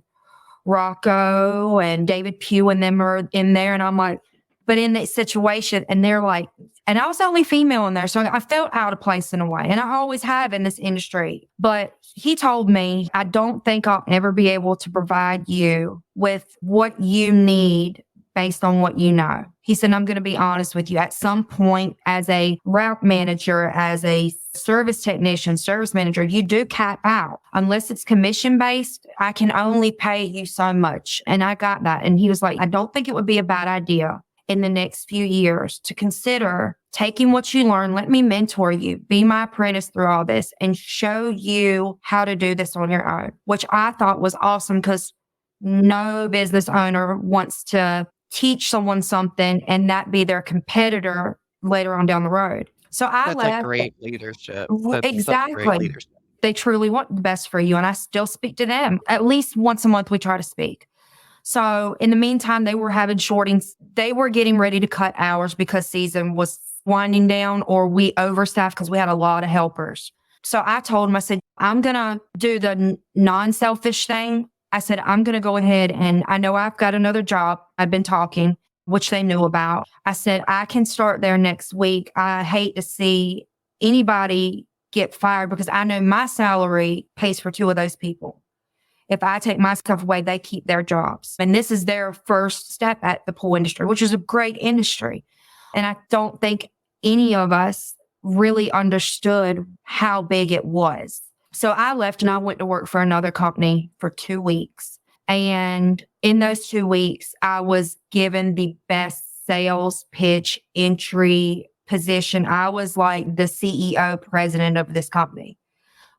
Rocco and David Pugh and them are in there. And I'm like, but in that situation, and they're like, and I was the only female in there. So I felt out of place in a way. And I always have in this industry. But he told me, I don't think I'll ever be able to provide you with what you need based on what you know. He said, I'm going to be honest with you. At some point, as a route manager, as a service technician, service manager, you do cap out. Unless it's commission-based, I can only pay you so much. And I got that. And he was like, I don't think it would be a bad idea in the next few years to consider taking what you learn. Let me mentor you, be my apprentice through all this and show you how to do this on your own, which I thought was awesome because no business owner wants to teach someone something and that be their competitor later on down the road. So I left. That's a great leadership. That's exactly. Great leadership. They truly want the best for you. And I still speak to them. At least once a month, we try to speak. So in the meantime, they were having shortings. They were getting ready to cut hours because season was winding down or we overstaffed because we had a lot of helpers. So I told them, I said, I'm going to do the non-selfish thing I said, I'm going to go ahead and I know I've got another job. I've been talking, which they knew about. I said, I can start there next week. I hate to see anybody get fired because I know my salary pays for 2 of those people. If I take my stuff away, they keep their jobs. And this is their first step at the pool industry, which is a great industry. And I don't think any of us really understood how big it was. So I left and I went to work for another company for 2 weeks. And in those 2 weeks, I was given the best sales pitch entry position. I was like the CEO president of this company.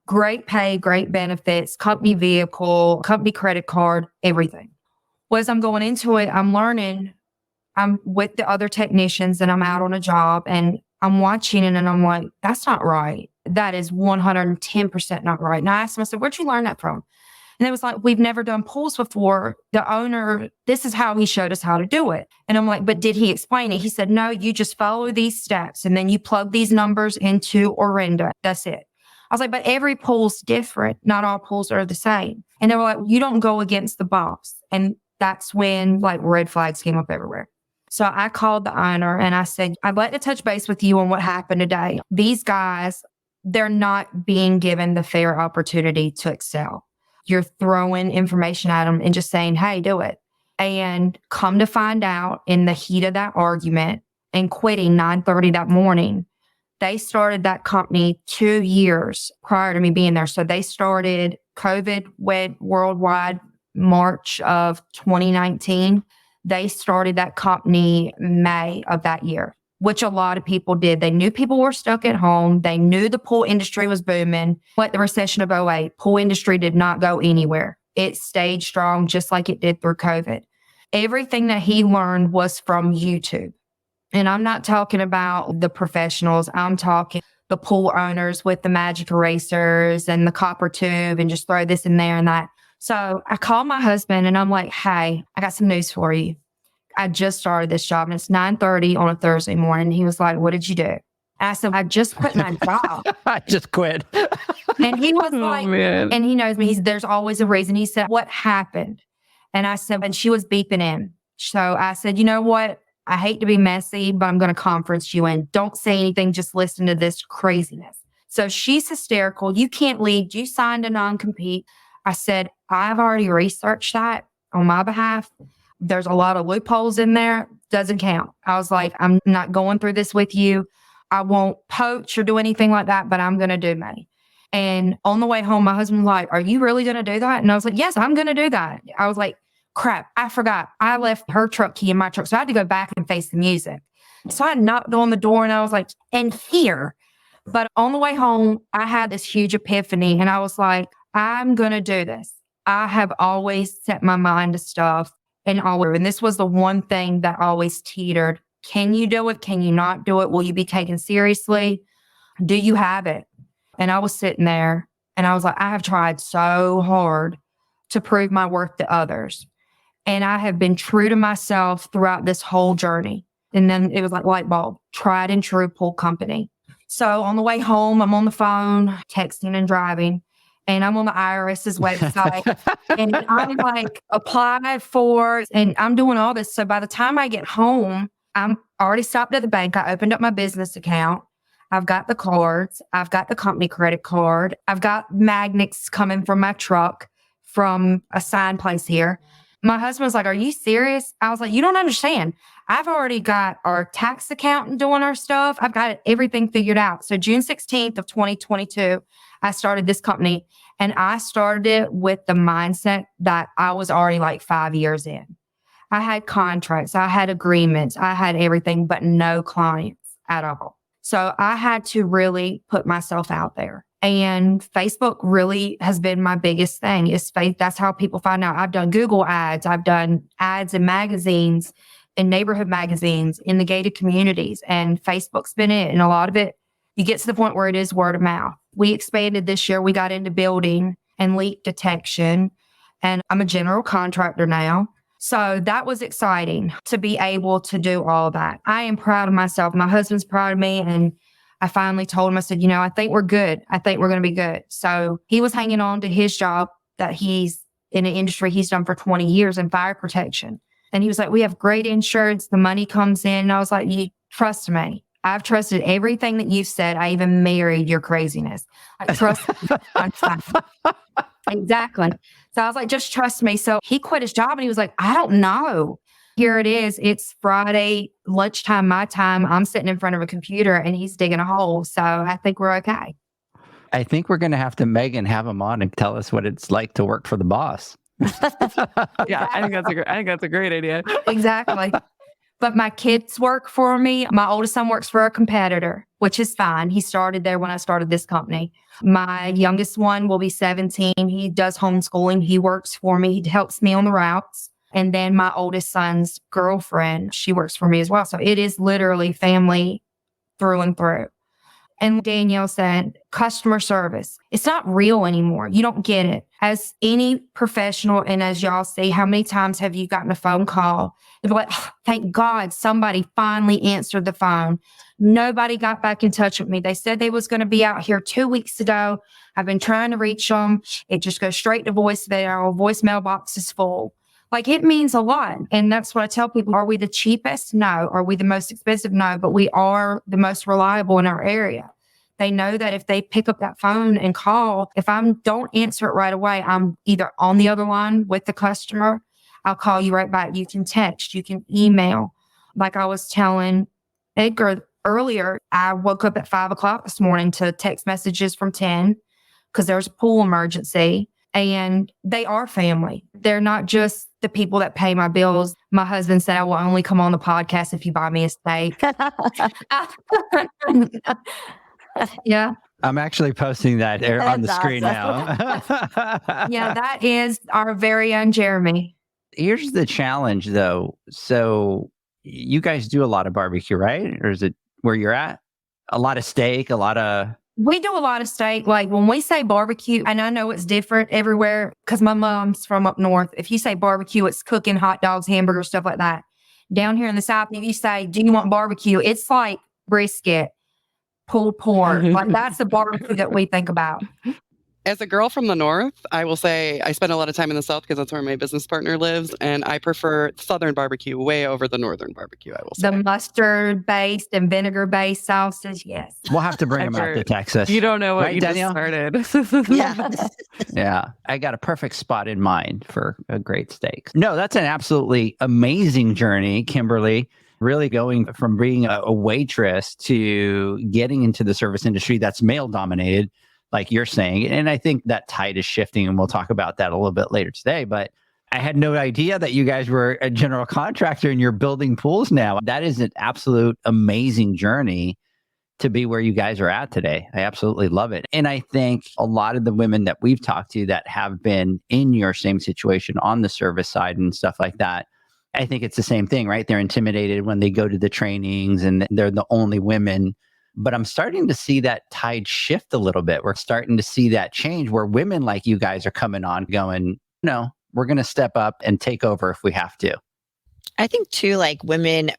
Great pay, great benefits, company vehicle, company credit card, everything. Well, as I'm going into it, I'm learning. I'm with the other technicians and I'm out on a job and I'm watching it and I'm like, that's not right. That is 110% not right. And I asked them, I said, where'd you learn that from? And it was like, we've never done pools before. The owner, this is how he showed us how to do it. And I'm like, but did he explain it? He said, no, you just follow these steps and then you plug these numbers into Orenda. That's it. I was like, but every pool's different. Not all pools are the same. And they were like, you don't go against the boss. And that's when like red flags came up everywhere. So I called the owner and I said, I'd like to touch base with you on what happened today. These guys, they're not being given the fair opportunity to excel. You're throwing information at them and just saying, hey, do it. And come to find out in the heat of that argument and quitting 9:30 that morning, they started that company 2 years prior to me being there. So they started, COVID went worldwide March of 2019. They started that company May of that year, which a lot of people did. They knew people were stuck at home. They knew the pool industry was booming. Like the recession of 2008, pool industry did not go anywhere. It stayed strong just like it did through COVID. Everything that he learned was from YouTube. And I'm not talking about the professionals. I'm talking the pool owners with the magic erasers and the copper tube and just throw this in there and that. So I called my husband and I'm like, hey, I got some news for you. I just started this job and it's 9:30 on a Thursday morning. He was like, what did you do? I said, I just quit my job. I just quit. And he was like, man. and he knows me. There's always a reason. He said, what happened? And I said, and she was beeping in. So I said, you know what? I hate to be messy, but I'm going to conference you in. Don't say anything. Just listen to this craziness. So she's hysterical. You can't leave. You signed a non-compete. I said, I've already researched that on my behalf. There's a lot of loopholes in there. Doesn't count. I was like, I'm not going through this with you. I won't poach or do anything like that, but I'm going to do me. And on the way home, my husband was like, are you really going to do that? And I was like, yes, I'm going to do that. I was like, crap, I forgot. I left her truck key in my truck. So I had to go back and face the music. So I knocked on the door and I was like, and here. But on the way home, I had this huge epiphany and I was like, I'm going to do this. I have always set my mind to stuff and this was the one thing that always teetered. Can you do it? Can you not do it? Will you be taken seriously? Do you have it? And I was sitting there and I was like, I have tried so hard to prove my worth to others. And I have been true to myself throughout this whole journey. And then it was like light bulb, tried and true pool company. So on the way home, I'm on the phone, texting and driving, and I'm on the IRS's website. And I'm like, applied for, and I'm doing all this. So by the time I get home, I'm already stopped at the bank. I opened up my business account. I've got the cards. I've got the company credit card. I've got magnets coming from my truck from a sign place here. My husband was like, are you serious? I was like, you don't understand. I've already got our tax accountant doing our stuff. I've got everything figured out. So June 16th of 2022, I started this company and I started it with the mindset that I was already like 5 years in. I had contracts, I had agreements, I had everything, but no clients at all. So I had to really put myself out there. And Facebook really has been my biggest thing. That's how people find out. I've done Google ads. I've done ads in magazines, in neighborhood magazines, in the gated communities. And Facebook's been it. And a lot of it, you get to the point where it is word of mouth. We expanded this year. We got into building and leak detection. And I'm a general contractor now. So that was exciting to be able to do all of that. I am proud of myself. My husband's proud of me. And I finally told him, I said, I think we're good. I think we're going to be good. So he was hanging on to his job that he's in an industry he's done for 20 years in fire protection. And he was like, we have great insurance. The money comes in. And I was like, you trust me. I've trusted everything that you've said. I even married your craziness. I trust you. Exactly. So I was like, just trust me. So he quit his job and he was like, I don't know. Here it is. It's Friday, lunchtime, my time. I'm sitting in front of a computer and he's digging a hole. So I think we're okay. I think we're going to have to, Megan, have him on and tell us what it's like to work for the boss. Yeah, I think that's a great idea. Exactly. But my kids work for me. My oldest son works for a competitor, which is fine. He started there when I started this company. My youngest one will be 17. He does homeschooling. He works for me. He helps me on the routes. And then my oldest son's girlfriend, she works for me as well. So it is literally family through and through. And Danielle said, customer service, it's not real anymore. You don't get it. As any professional, and as y'all see, how many times have you gotten a phone call? They're like, oh, thank God somebody finally answered the phone. Nobody got back in touch with me. They said they was going to be out here 2 weeks ago. I've been trying to reach them. It just goes straight to voicemail. Voicemail box is full. Like, it means a lot. And that's what I tell people. Are we the cheapest? No. Are we the most expensive? No. But we are the most reliable in our area. They know that if they pick up that phone and call, if I don't answer it right away, I'm either on the other line with the customer. I'll call you right back. You can text, you can email. Like I was telling Edgar earlier, I woke up at 5 o'clock this morning to text messages from 10 because there's a pool emergency. And they are family. They're not just the people that pay my bills. My husband said, I will only come on the podcast if you buy me a steak. Yeah. I'm actually posting that on the screen now. Yeah, that is our very own Jeremy. Here's the challenge, though. So you guys do a lot of barbecue, right? Or is it where you're at? A lot of steak, a lot of... We do a lot of steak. Like when we say barbecue, and I know it's different everywhere because my mom's from up north. If you say barbecue, it's cooking hot dogs, hamburgers, stuff like that. Down here in the South, if you say, do you want barbecue? It's like brisket, pulled pork. Like that's the barbecue that we think about. As a girl from the North, I will say I spend a lot of time in the South because that's where my business partner lives. And I prefer Southern barbecue way over the Northern barbecue, I will say. The mustard-based and vinegar-based sauces, yes. We'll have to bring them out to Texas. You don't know what right, you Danielle? just started. Yeah. Yeah. I got a perfect spot in mind for a great steak. No, that's an absolutely amazing journey, Kimberly. Really going from being a waitress to getting into the service industry that's male dominated, like you're saying. And I think that tide is shifting, and we'll talk about that a little bit later today. But I had no idea that you guys were a general contractor and you're building pools now. That is an absolute amazing journey to be where you guys are at today. I absolutely love it. And I think a lot of the women that we've talked to that have been in your same situation on the service side and stuff like that, I think it's the same thing, right? They're intimidated when they go to the trainings and they're the only women. But I'm starting to see that tide shift a little bit. We're starting to see that change where women like you guys are coming on going, no, we're going to step up and take over if we have to. I think too, like women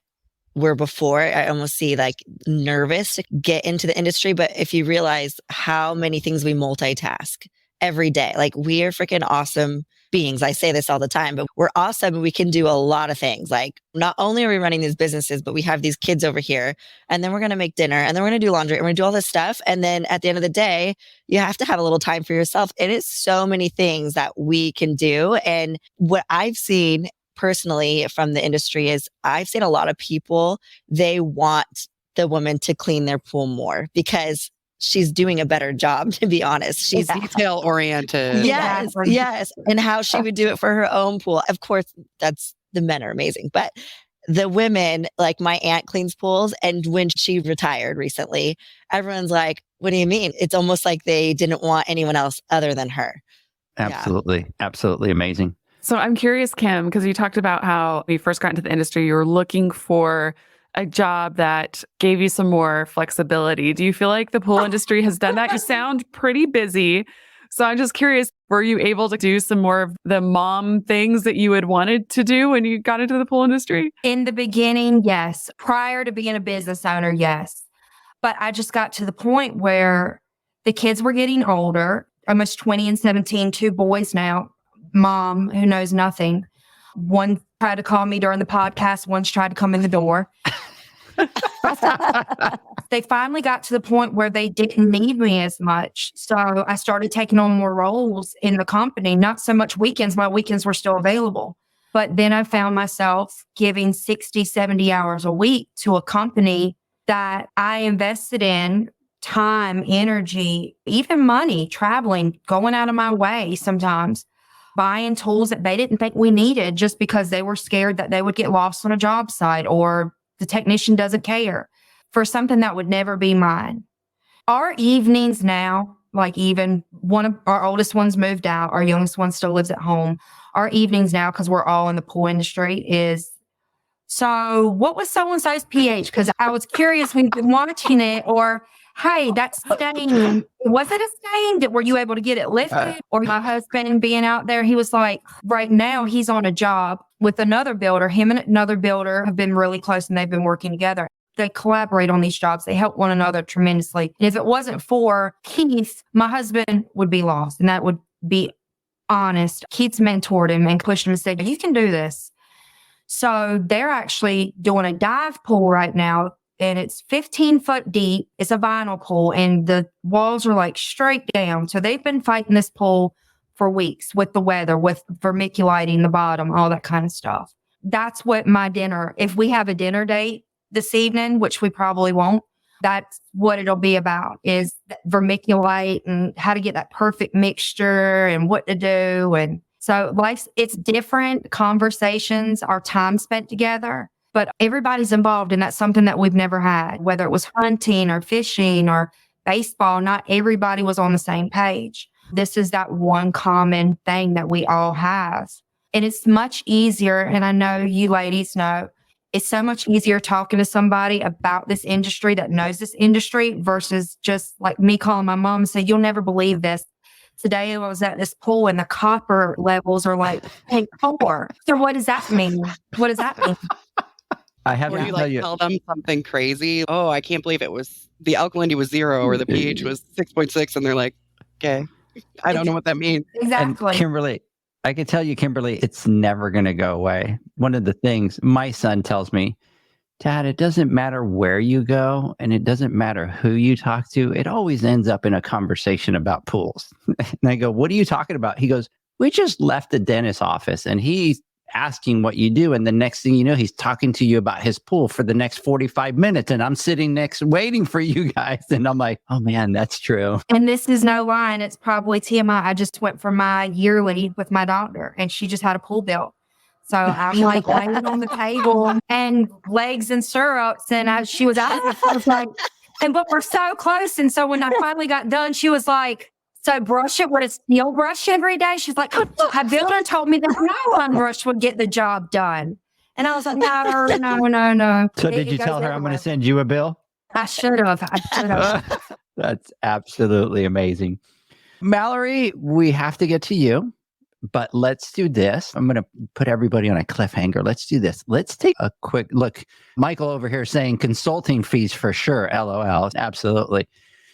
were before, I almost see like nervous to get into the industry. But if you realize how many things we multitask every day, like we are freaking awesome beings. I say this all the time, but we're awesome. We can do a lot of things. Like not only are we running these businesses, but we have these kids over here, and then we're going to make dinner, and then we're going to do laundry, and we're going to do all this stuff. And then at the end of the day, you have to have a little time for yourself. It is so many things that we can do. And what I've seen personally from the industry is I've seen a lot of people, they want the woman to clean their pool more because she's doing a better job, to be honest. She's detail oriented. Yes, yes. And how she would do it for her own pool. Of course, the men are amazing, but the women, like my aunt cleans pools. And when she retired recently, everyone's like, what do you mean? It's almost like they didn't want anyone else other than her. Absolutely. Yeah. Absolutely amazing. So I'm curious, Kim, because you talked about how when you first got into the industry, you were looking for a job that gave you some more flexibility. Do you feel like the pool industry has done that? You sound pretty busy. So I'm just curious, were you able to do some more of the mom things that you had wanted to do when you got into the pool industry? In the beginning, yes. Prior to being a business owner, yes. But I just got to the point where the kids were getting older, almost 20 and 17, 2 boys now. mom who knows nothing. One tried to call me during the podcast. One's tried to come in the door. They finally got to the point where they didn't need me as much. So I started taking on more roles in the company, not so much weekends. My weekends were still available. But then I found myself giving 60, 70 hours a week to a company that I invested in time, energy, even money, traveling, going out of my way sometimes, buying tools that they didn't think we needed just because they were scared that they would get lost on a job site or the technician doesn't care, for something that would never be mine. Our evenings now, like even one of our oldest ones moved out, our youngest one still lives at home. Our evenings now, because we're all in the pool industry, is, so what was so-and-so's pH? Because I was curious when you've been watching it, or, hey, that stain, was it a stain? Were you able to get it lifted? Or my husband being out there, he was like, right now he's on a job with another builder. Him and another builder have been really close and they've been working together. They collaborate on these jobs. They help one another tremendously. And if it wasn't for Keith, my husband would be lost. And that would be honest. Keith's mentored him and pushed him and said, you can do this. So they're actually doing a dive pool right now. And it's 15 foot deep. It's a vinyl pool and the walls are like straight down. So they've been fighting this pool for weeks with the weather, with vermiculating the bottom, all that kind of stuff. That's what my dinner, if we have a dinner date this evening, which we probably won't, that's what it'll be about, is vermiculite and how to get that perfect mixture and what to do. And so it's different conversations, our time spent together, but everybody's involved. And that's something that we've never had, whether it was hunting or fishing or baseball, not everybody was on the same page. This is that one common thing that we all have. And it's much easier. And I know you ladies know, it's so much easier talking to somebody about this industry that knows this industry versus just like me calling my mom and say, you'll never believe this. Today I was at this pool and the copper levels are like 0.4. So what does that mean? What does that mean? I have to tell you. Tell them something crazy. Oh, I can't believe it was the alkalinity was 0 or the pH was 6.6. And they're like, okay, I don't know what that means. Exactly. And Kimberly, I can tell you, Kimberly, it's never going to go away. One of the things my son tells me, Dad, it doesn't matter where you go and it doesn't matter who you talk to. It always ends up in a conversation about pools. And I go, what are you talking about? He goes, we just left the dentist's office and he's asking what you do. And the next thing you know, he's talking to you about his pool for the next 45 minutes. And I'm sitting next waiting for you guys. And I'm like, oh man, that's true. And this is no lie. And it's probably TMI. I just went for my yearly with my doctor and she just had a pool built. So I'm like laying on the table and legs and syrups. And she was out. I was like, but we're so close. And so when I finally got done, she was like, so brush it with a steel brush every day. She's like, a builder told me that no one brush would get the job done. And I was like, no. So did you tell her I'm going to send you a bill? I should have. That's absolutely amazing. Mallory, we have to get to you, but let's do this. I'm going to put everybody on a cliffhanger. Let's do this. Let's take a quick look. Michael over here saying consulting fees for sure. LOL. Absolutely.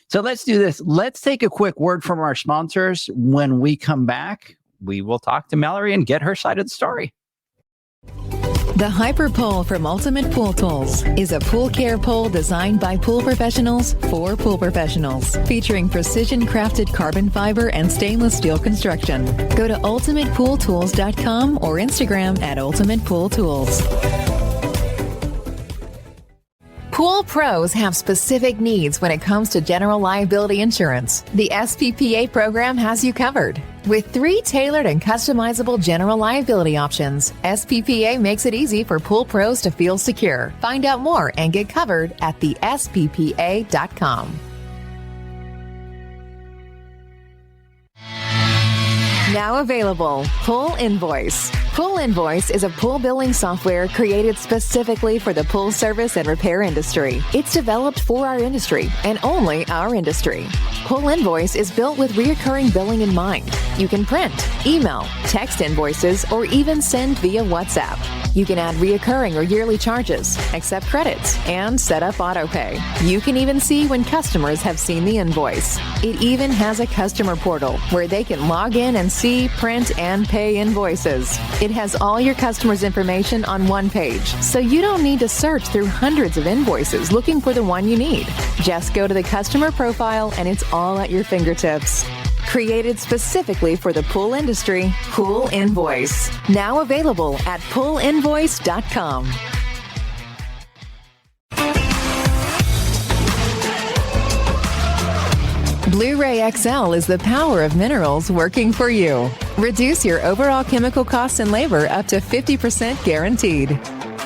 So let's do this. Let's take a quick word from our sponsors. When we come back, we will talk to Mallory and get her side of the story. The Hyper Pole from Ultimate Pool Tools is a pool care pole designed by pool professionals for pool professionals, featuring precision-crafted carbon fiber and stainless steel construction. Go to ultimatepooltools.com or Instagram at Ultimate Pool Tools. Pool pros have specific needs when it comes to general liability insurance. The SPPA program has you covered. With 3 tailored and customizable general liability options, SPPA makes it easy for pool pros to feel secure. Find out more and get covered at thesppa.com. Now available, Pool Invoice. Pool Invoice is a pool billing software created specifically for the pool service and repair industry. It's developed for our industry and only our industry. Pool Invoice is built with recurring billing in mind. You can print, email, text invoices, or even send via WhatsApp. You can add reoccurring or yearly charges, accept credits, and set up autopay. You can even see when customers have seen the invoice. It even has a customer portal where they can log in and see, print, and pay invoices. It has all your customers' information on one page, so you don't need to search through hundreds of invoices looking for the one you need. Just go to the customer profile and it's all at your fingertips. Created specifically for the pool industry, Pool Invoice. Now available at poolinvoice.com. Blueray XL is the power of minerals working for you. Reduce your overall chemical costs and labor up to 50% guaranteed.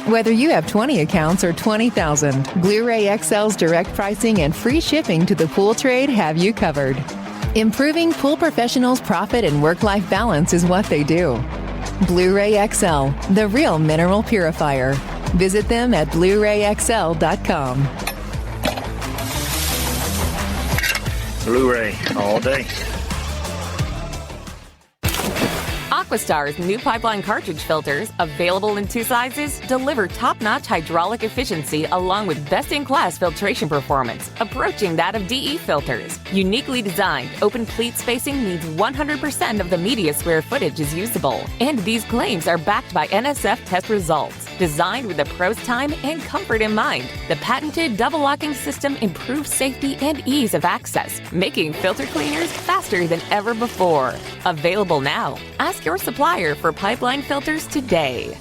Whether you have 20 accounts or 20,000, Blueray XL's direct pricing and free shipping to the pool trade have you covered. Improving pool professionals' profit and work-life balance is what they do. Blueray XL, the real mineral purifier. Visit them at BlueRayXL.com. Blueray all day. AquaStar's new pipeline cartridge filters, available in 2 sizes, deliver top-notch hydraulic efficiency along with best-in-class filtration performance, approaching that of DE filters. Uniquely designed, open pleat spacing means 100% of the media square footage is usable. And these claims are backed by NSF test results. Designed with the pro's time and comfort in mind, the patented double-locking system improves safety and ease of access, making filter cleaners faster than ever before. Available now. Ask your supplier for pipeline filters today.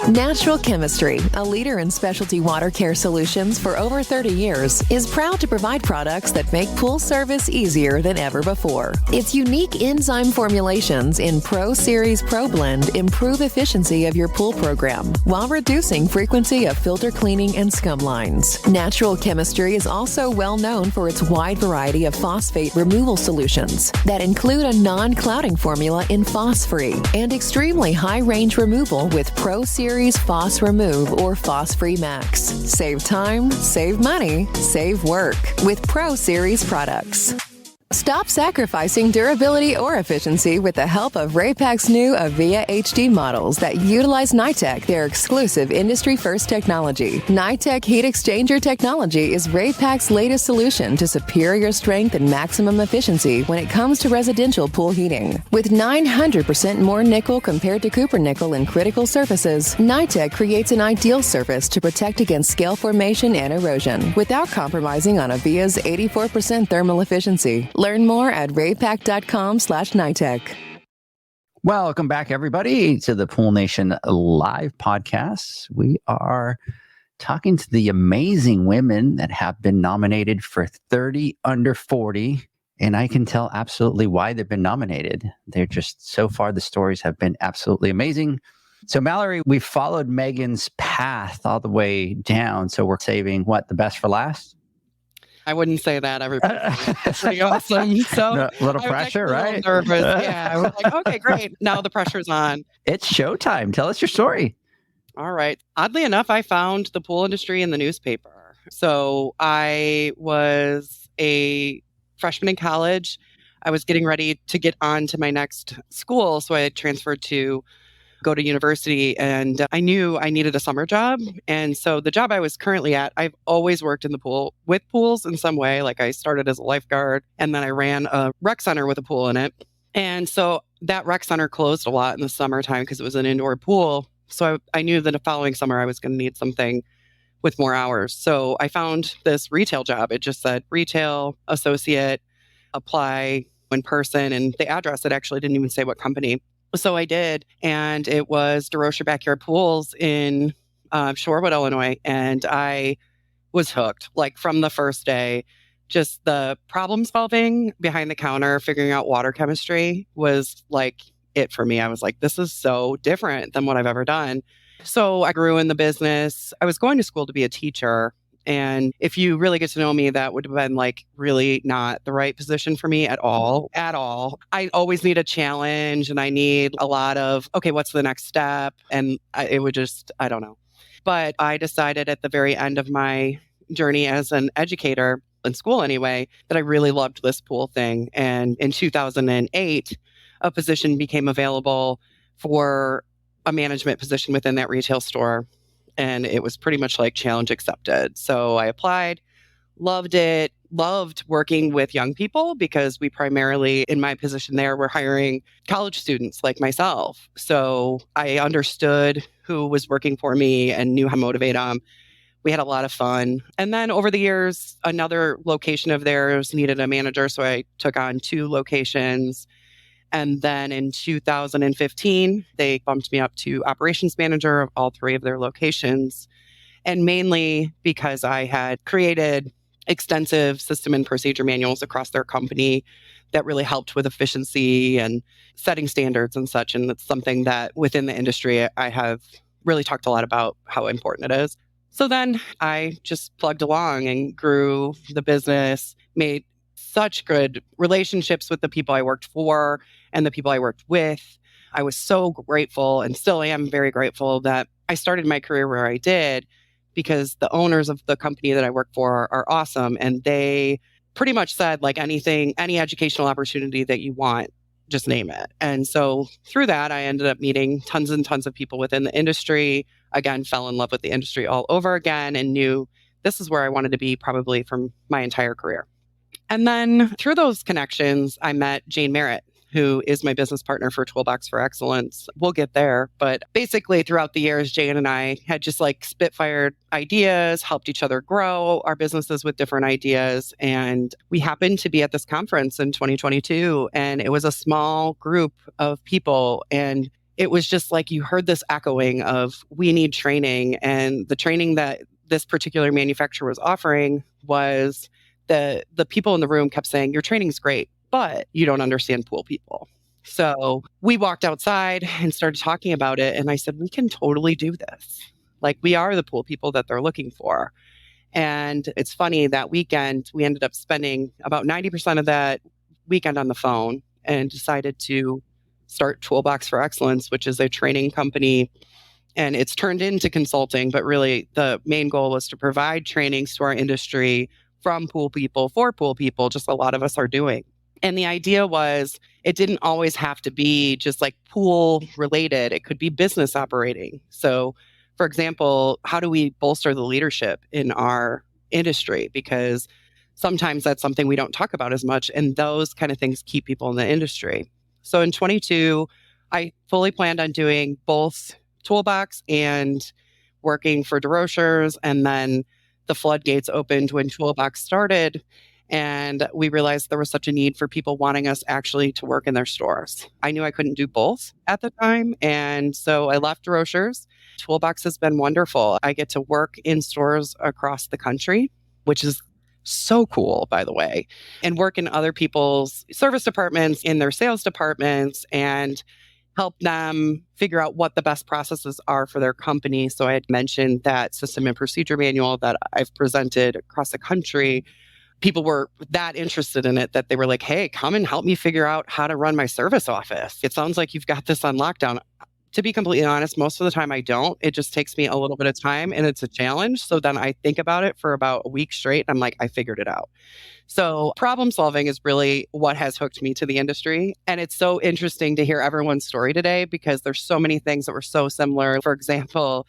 Natural Chemistry, a leader in specialty water care solutions for over 30 years, is proud to provide products that make pool service easier than ever before. Its unique enzyme formulations in Pro Series Pro Blend improve efficiency of your pool program while reducing frequency of filter cleaning and scum lines. Natural Chemistry is also well known for its wide variety of phosphate removal solutions that include a non-clouding formula in Phos-Free and extremely high-range removal with Pro Series Phos Remove or Phos-Free Max. Save time, save money, save work with Pro Series products. Stop sacrificing durability or efficiency with the help of Raypak's new Avia HD models that utilize NITEC, their exclusive industry-first technology. NITEC heat exchanger technology is Raypak's latest solution to superior strength and maximum efficiency when it comes to residential pool heating. With 900% more nickel compared to copper nickel in critical surfaces, NITEC creates an ideal surface to protect against scale formation and erosion without compromising on Avia's 84% thermal efficiency. Learn more at raypak.com/NITEC. Welcome back, everybody, to the Pool Nation live podcast. We are talking to the amazing women that have been nominated for 30 Under 40. And I can tell absolutely why they've been nominated. They're just, so far, the stories have been absolutely amazing. So, Mallory, we followed Megan's path all the way down. So we're saving, the best for last? I wouldn't say that. Everybody's pretty awesome. So a little pressure, right? Nervous. Yeah. I was like, okay, great. Now the pressure's on. It's showtime. Tell us your story. All right. Oddly enough, I found the pool industry in the newspaper. So I was a freshman in college. I was getting ready to get on to my next school. So I had transferred to go to university, and I knew I needed a summer job. And so the job I was currently at, I've always worked in the pool with pools in some way. Like I started as a lifeguard, and then I ran a rec center with a pool in it. And so that rec center closed a lot in the summertime because it was an indoor pool. So I knew that the following summer I was going to need something with more hours. So I found this retail job. It just said retail associate, apply in person, and the address, it actually didn't even say what company. So I did, and it was DeRocher Backyard Pools in Shorewood, Illinois, and I was hooked, like from the first day. Just the problem solving behind the counter, figuring out water chemistry was like it for me. I was like, this is so different than what I've ever done. So I grew in the business. I was going to school to be a teacher. And if you really get to know me, that would have been like really not the right position for me at all. I always need a challenge, and I need a lot of, okay, what's the next step? And it would just, I don't know. But I decided at the very end of my journey as an educator in school anyway, that I really loved this pool thing. And in 2008, a position became available for a management position within that retail store. And it was pretty much like challenge accepted. So I applied, loved it, loved working with young people because we primarily, in my position there, were hiring college students like myself. So I understood who was working for me and knew how to motivate them. We had a lot of fun. And then over the years, another location of theirs needed a manager. So I took on 2 locations. And then in 2015, they bumped me up to operations manager of all 3 of their locations. And mainly because I had created extensive system and procedure manuals across their company that really helped with efficiency and setting standards and such. And it's something that within the industry, I have really talked a lot about how important it is. So then I just plugged along and grew the business, made such good relationships with the people I worked for and the people I worked with. I was so grateful and still am very grateful that I started my career where I did, because the owners of the company that I work for are awesome. And they pretty much said, like, anything, any educational opportunity that you want, just name it. And so through that, I ended up meeting tons and tons of people within the industry. Again, fell in love with the industry all over again and knew this is where I wanted to be probably from my entire career. And then through those connections, I met Jane Merritt, who is my business partner for Toolbox for Excellence. We'll get there. But basically, throughout the years, Jane and I had just like spitfired ideas, helped each other grow our businesses with different ideas. And we happened to be at this conference in 2022, and it was a small group of people. And it was just like you heard this echoing of, we need training. And the training that this particular manufacturer was offering was the people in the room kept saying, your training's great, but you don't understand pool people. So we walked outside and started talking about it. And I said, we can totally do this. Like, we are the pool people that they're looking for. And it's funny, that weekend, we ended up spending about 90% of that weekend on the phone and decided to start Toolbox for Excellence, which is a training company. And it's turned into consulting, but really the main goal was to provide trainings to our industry from pool people for pool people, just a lot of us are doing. And the idea was, it didn't always have to be just like pool related. It could be business operating. So, for example, how do we bolster the leadership in our industry? Because sometimes that's something we don't talk about as much. And those kind of things keep people in the industry. So in 22, I fully planned on doing both Toolbox and working for DeRochers. And then the floodgates opened when Toolbox started. And we realized there was such a need for people wanting us actually to work in their stores. I knew I couldn't do both at the time. And so I left DeRochers. Toolbox has been wonderful. I get to work in stores across the country, which is so cool, by the way, and work in other people's service departments, in their sales departments, and help them figure out what the best processes are for their company. So I had mentioned that system and procedure manual that I've presented across the country. People were that interested in it that they were like, hey, come and help me figure out how to run my service office. It sounds like you've got this on lockdown. To be completely honest, most of the time I don't. It just takes me a little bit of time and it's a challenge. So then I think about it for about a week straight. And I'm like, I figured it out. So problem solving is really what has hooked me to the industry. And it's so interesting to hear everyone's story today because there's so many things that were so similar. For example,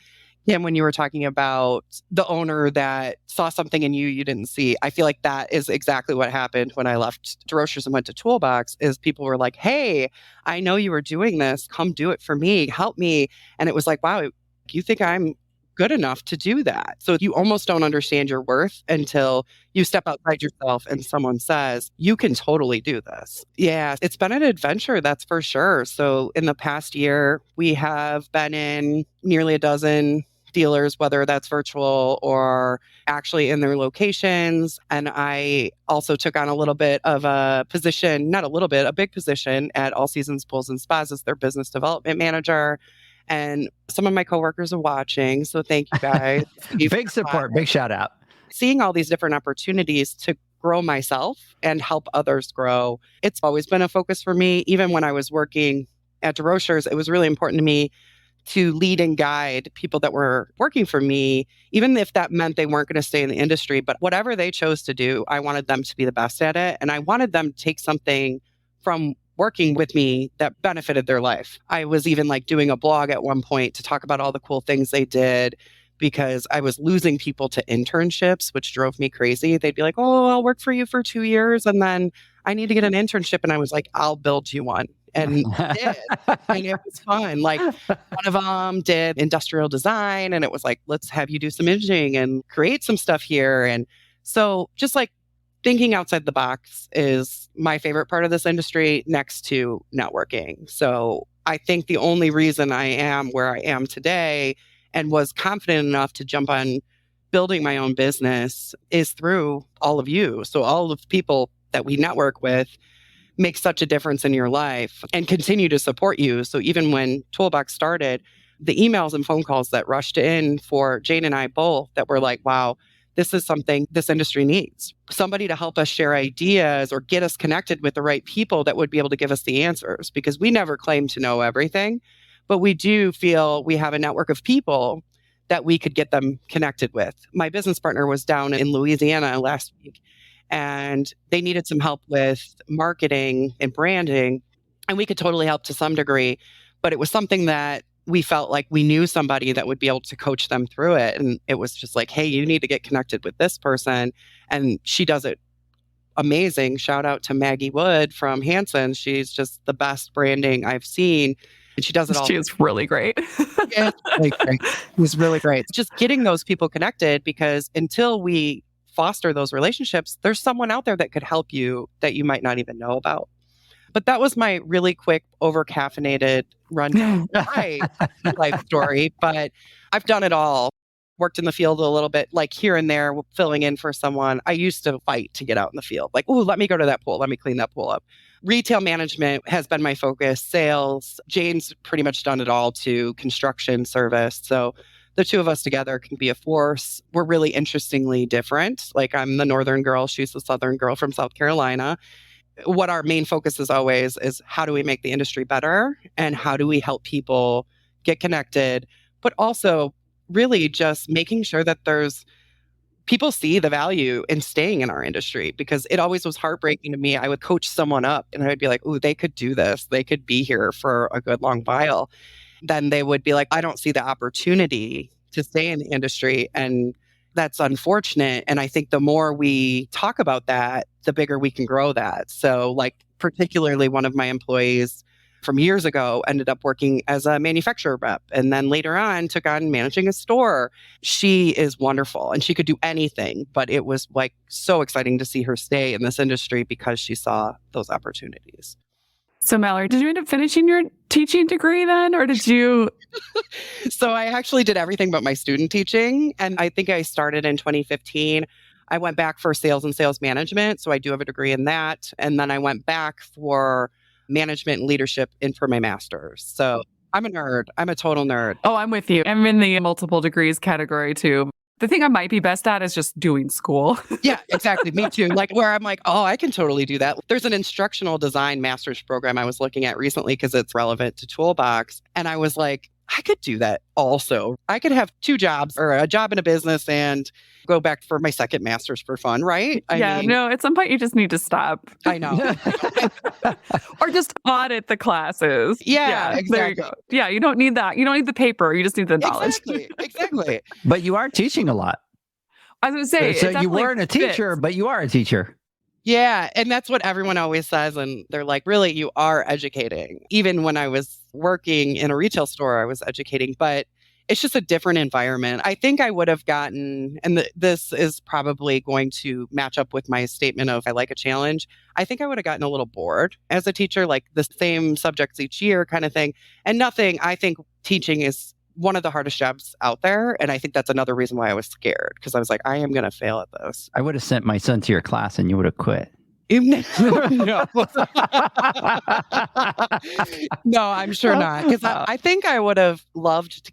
Kim, when you were talking about the owner that saw something in you didn't see, I feel like that is exactly what happened when I left DeRochers and went to Toolbox, is people were like, hey, I know you were doing this. Come do it for me. Help me. And it was like, wow, you think I'm good enough to do that? So you almost don't understand your worth until you step outside yourself and someone says, you can totally do this. Yeah, it's been an adventure, that's for sure. So in the past year, we have been in nearly a dozen dealers, whether that's virtual or actually in their locations. And I also took on a little bit of a position, not a little bit, a big position at All Seasons Pools and Spas as their business development manager. And some of my coworkers are watching, so thank you guys. Big support, big shout out. Seeing all these different opportunities to grow myself and help others grow, it's always been a focus for me. Even when I was working at DeRochers, it was really important to me to lead and guide people that were working for me, even if that meant they weren't going to stay in the industry. But whatever they chose to do, I wanted them to be the best at it. And I wanted them to take something from working with me that benefited their life. I was even like doing a blog at one point to talk about all the cool things they did because I was losing people to internships, which drove me crazy. They'd be like, oh, I'll work for you for 2 years and then I need to get an internship. And I was like, I'll build you one. And did. And it was fun. Like one of them did industrial design and it was like, let's have you do some imaging and create some stuff here. And so just like thinking outside the box is my favorite part of this industry next to networking. So I think the only reason I am where I am today and was confident enough to jump on building my own business is through all of you. So all of the people that we network with make such a difference in your life and continue to support you. So even when Toolbox started, the emails and phone calls that rushed in for Jane and I both that were like, wow, this is something this industry needs. Somebody to help us share ideas or get us connected with the right people that would be able to give us the answers, because we never claim to know everything, but we do feel we have a network of people that we could get them connected with. My business partner was down in Louisiana last week, and they needed some help with marketing and branding, and we could totally help to some degree, but it was something that we felt like we knew somebody that would be able to coach them through it. And it was just like, hey, you need to get connected with this person. And she does it amazing. Shout out to Maggie Wood from Hanson. She's just the best branding I've seen. And she does it all. She is really great. It's really great. It was really great. Just getting those people connected, because until we foster those relationships, there's someone out there that could help you that you might not even know about. But that was my really quick, over-caffeinated rundown of my life story. But I've done it all. Worked in the field a little bit, like here and there, filling in for someone. I used to fight to get out in the field. Like, oh, let me go to that pool. Let me clean that pool up. Retail management has been my focus. Sales. Jane's pretty much done it all to construction, service. So the two of us together can be a force. We're really interestingly different. Like I'm the northern girl. She's the southern girl from South Carolina. What our main focus is always is how do we make the industry better and how do we help people get connected, but also really just making sure that there's people see the value in staying in our industry, because it always was heartbreaking to me. I would coach someone up and I would be like, oh, they could do this. They could be here for a good long while. Then they would be like, I don't see the opportunity to stay in the industry. And that's unfortunate. And I think the more we talk about that, the bigger we can grow that. So like particularly one of my employees from years ago ended up working as a manufacturer rep and then later on took on managing a store. She is wonderful and she could do anything, but it was like so exciting to see her stay in this industry because she saw those opportunities. So Mallory, did you end up finishing your teaching degree then, or did you? So I actually did everything but my student teaching. And I think I started in 2015. I went back for sales and sales management. So I do have a degree in that. And then I went back for management and leadership for my master's. So I'm a nerd. I'm a total nerd. Oh, I'm with you. I'm in the multiple degrees category too. The thing I might be best at is just doing school. Yeah, exactly. Me too. Like where I'm like, oh, I can totally do that. There's an instructional design master's program I was looking at recently because it's relevant to Toolbox. And I was like, I could do that also. I could have 2 jobs or a job in a business and go back for my second master's for fun, right? I mean, no, at some point you just need to stop. I know. Or just audit the classes. Yeah, exactly. There you go. Yeah, you don't need that. You don't need the paper. You just need the knowledge. Exactly. But you are teaching a lot. I was going to say, so you weren't a teacher, but you are a teacher. Yeah. And that's what everyone always says. And they're like, really, you are educating. Even when I was working in a retail store, I was educating, but it's just a different environment. I think I would have gotten, and this is probably going to match up with my statement of I like a challenge. I think I would have gotten a little bored as a teacher, like the same subjects each year kind of thing. And nothing, I think teaching is one of the hardest jobs out there. And I think that's another reason why I was scared, because I was like, I am going to fail at this. I would have sent my son to your class and you would have quit. No. No, I'm sure not. Because I think I would have loved to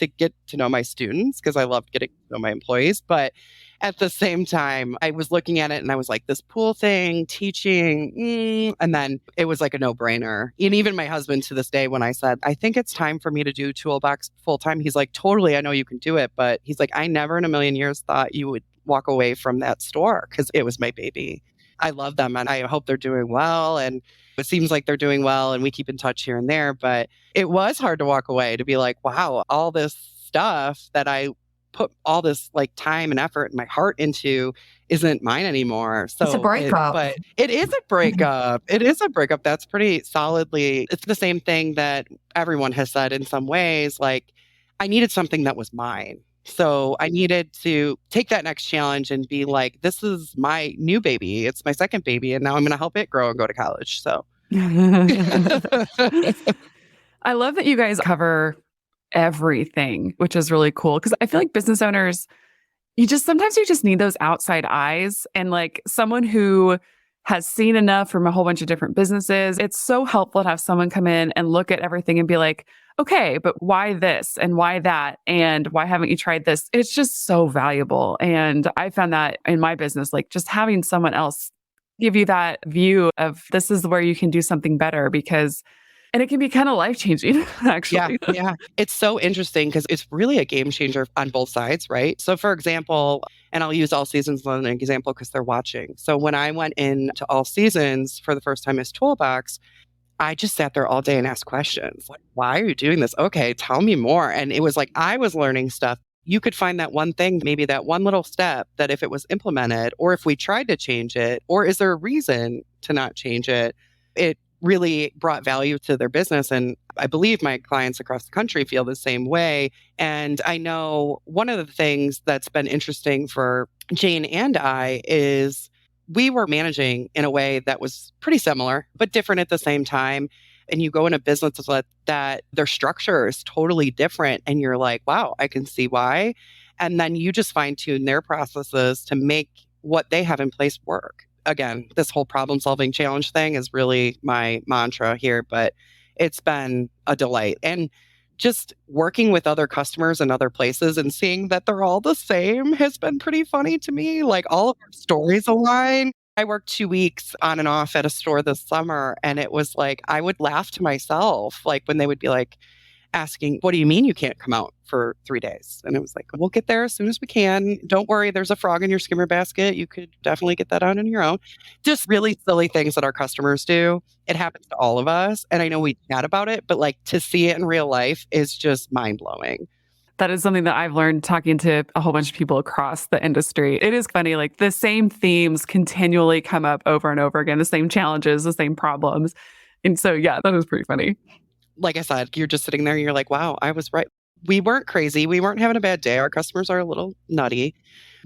get to know my students, because I loved getting to know my employees. But at the same time, I was looking at it and I was like, this pool thing, teaching, and then it was like a no-brainer. And even my husband to this day, when I said, I think it's time for me to do Toolbox full-time, he's like, totally, I know you can do it. But he's like, I never in a million years thought you would walk away from that store, because it was my baby. I love them and I hope they're doing well. And it seems like they're doing well and we keep in touch here and there. But it was hard to walk away, to be like, wow, all this stuff that I put all this like time and effort and my heart into isn't mine anymore. So It's a breakup. But it is a breakup. It is a breakup. That's pretty solidly. It's the same thing that everyone has said in some ways. Like, I needed something that was mine. So I needed to take that next challenge and be like, this is my new baby. It's my second baby. And now I'm going to help it grow and go to college. So I love that you guys cover everything, which is really cool. Because I feel like business owners, sometimes you just need those outside eyes and like someone who has seen enough from a whole bunch of different businesses. It's so helpful to have someone come in and look at everything and be like, okay, but why this and why that? And why haven't you tried this? It's just so valuable. And I found that in my business, like just having someone else give you that view of this is where you can do something better and it can be kind of life-changing, actually. Yeah. It's so interesting because it's really a game changer on both sides, right? So for example, and I'll use All Seasons as an example because they're watching. So when I went into All Seasons for the first time as Toolbox, I just sat there all day and asked questions. Like, why are you doing this? Okay, tell me more. And it was like, I was learning stuff. You could find that one thing, maybe that one little step that if it was implemented, or if we tried to change it, or is there a reason to not change it? It really brought value to their business. And I believe my clients across the country feel the same way. And I know one of the things that's been interesting for Jane and I is we were managing in a way that was pretty similar, but different at the same time. And you go in a business that their structure is totally different. And you're like, wow, I can see why. And then you just fine tune their processes to make what they have in place work. Again, this whole problem solving challenge thing is really my mantra here, but it's been a delight. And just working with other customers in other places and seeing that they're all the same has been pretty funny to me. Like all of our stories align. I worked 2 weeks on and off at a store this summer, and it was like, I would laugh to myself, like when they would be like asking, what do you mean you can't come out for 3 days? And it was like, we'll get there as soon as we can. Don't worry, there's a frog in your skimmer basket. You could definitely get that out on your own. Just really silly things that our customers do. It happens to all of us. And I know we chat about it, but like to see it in real life is just mind blowing. That is something that I've learned talking to a whole bunch of people across the industry. It is funny, like the same themes continually come up over and over again, the same challenges, the same problems. And so, yeah, that was pretty funny. Like I said, you're just sitting there and you're like, wow, I was right. We weren't crazy. We weren't having a bad day. Our customers are a little nutty.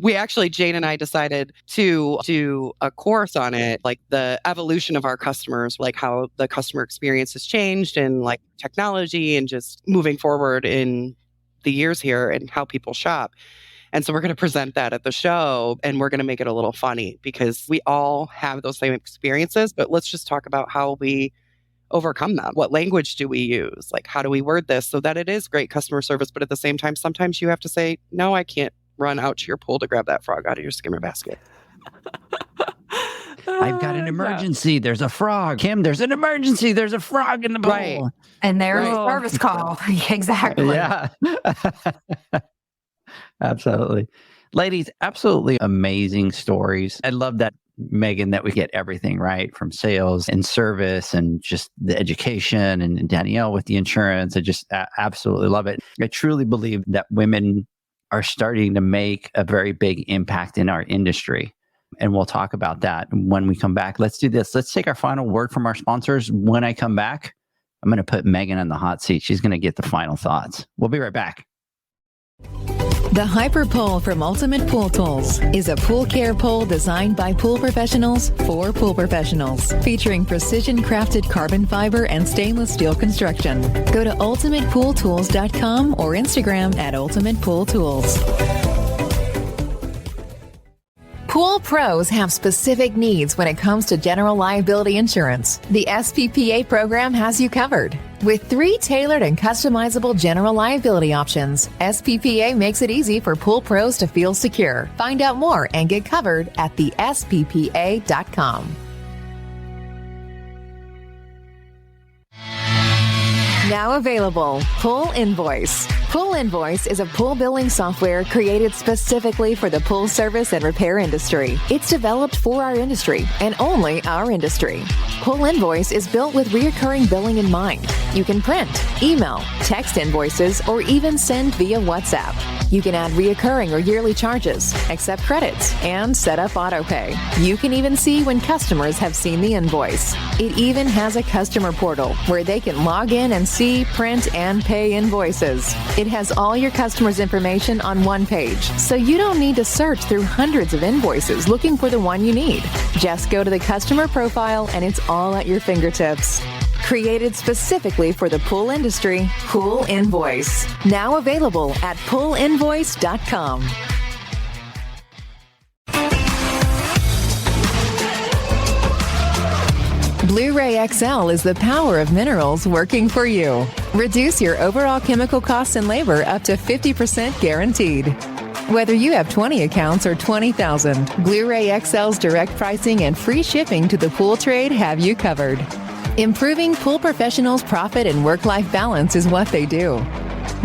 We actually, Jane and I decided to do a course on it, like the evolution of our customers, like how the customer experience has changed and like technology and just moving forward in the years here and how people shop. And so we're going to present that at the show and we're going to make it a little funny because we all have those same experiences, but let's just talk about how we overcome them. What language do we use? Like, how do we word this so that it is great customer service, but at the same time, sometimes you have to say, no, I can't run out to your pool to grab that frog out of your skimmer basket. I've got an emergency. Yeah. There's a frog. Kim, there's an emergency. There's a frog in the pool. Right. And there's a service call. Exactly. Yeah. Absolutely. Ladies, absolutely amazing stories. I love that, Megan, that we get everything right from sales and service and just the education, and Danielle with the insurance. I just absolutely love it. I truly believe that women are starting to make a very big impact in our industry. And we'll talk about that when we come back. Let's do this. Let's take our final word from our sponsors. When I come back, I'm going to put Megan in the hot seat. She's going to get the final thoughts. We'll be right back. The Hyper Pole from Ultimate Pool Tools is a pool care pole designed by pool professionals for pool professionals, featuring precision-crafted carbon fiber and stainless steel construction. Go to ultimatepooltools.com or Instagram at Ultimate Pool Tools. Pool pros have specific needs when it comes to general liability insurance. The SPPA program has you covered. With 3 tailored and customizable general liability options, SPPA makes it easy for pool pros to feel secure. Find out more and get covered at thesppa.com. Now available, Pool Invoice. Pool Invoice is a pool billing software created specifically for the pool service and repair industry. It's developed for our industry and only our industry. Pool Invoice is built with reoccurring billing in mind. You can print, email, text invoices, or even send via WhatsApp. You can add reoccurring or yearly charges, accept credits, and set up autopay. You can even see when customers have seen the invoice. It even has a customer portal where they can log in and see, print, and pay invoices. It has all your customers' information on one page, so you don't need to search through hundreds of invoices looking for the one you need. Just go to the customer profile and it's all at your fingertips. Created specifically for the pool industry, Pool Invoice. Now available at poolinvoice.com. Blueray XL is the power of minerals working for you. Reduce your overall chemical costs and labor up to 50% guaranteed. Whether you have 20 accounts or 20,000, Blueray XL's direct pricing and free shipping to the pool trade have you covered. Improving pool professionals' profit and work-life balance is what they do.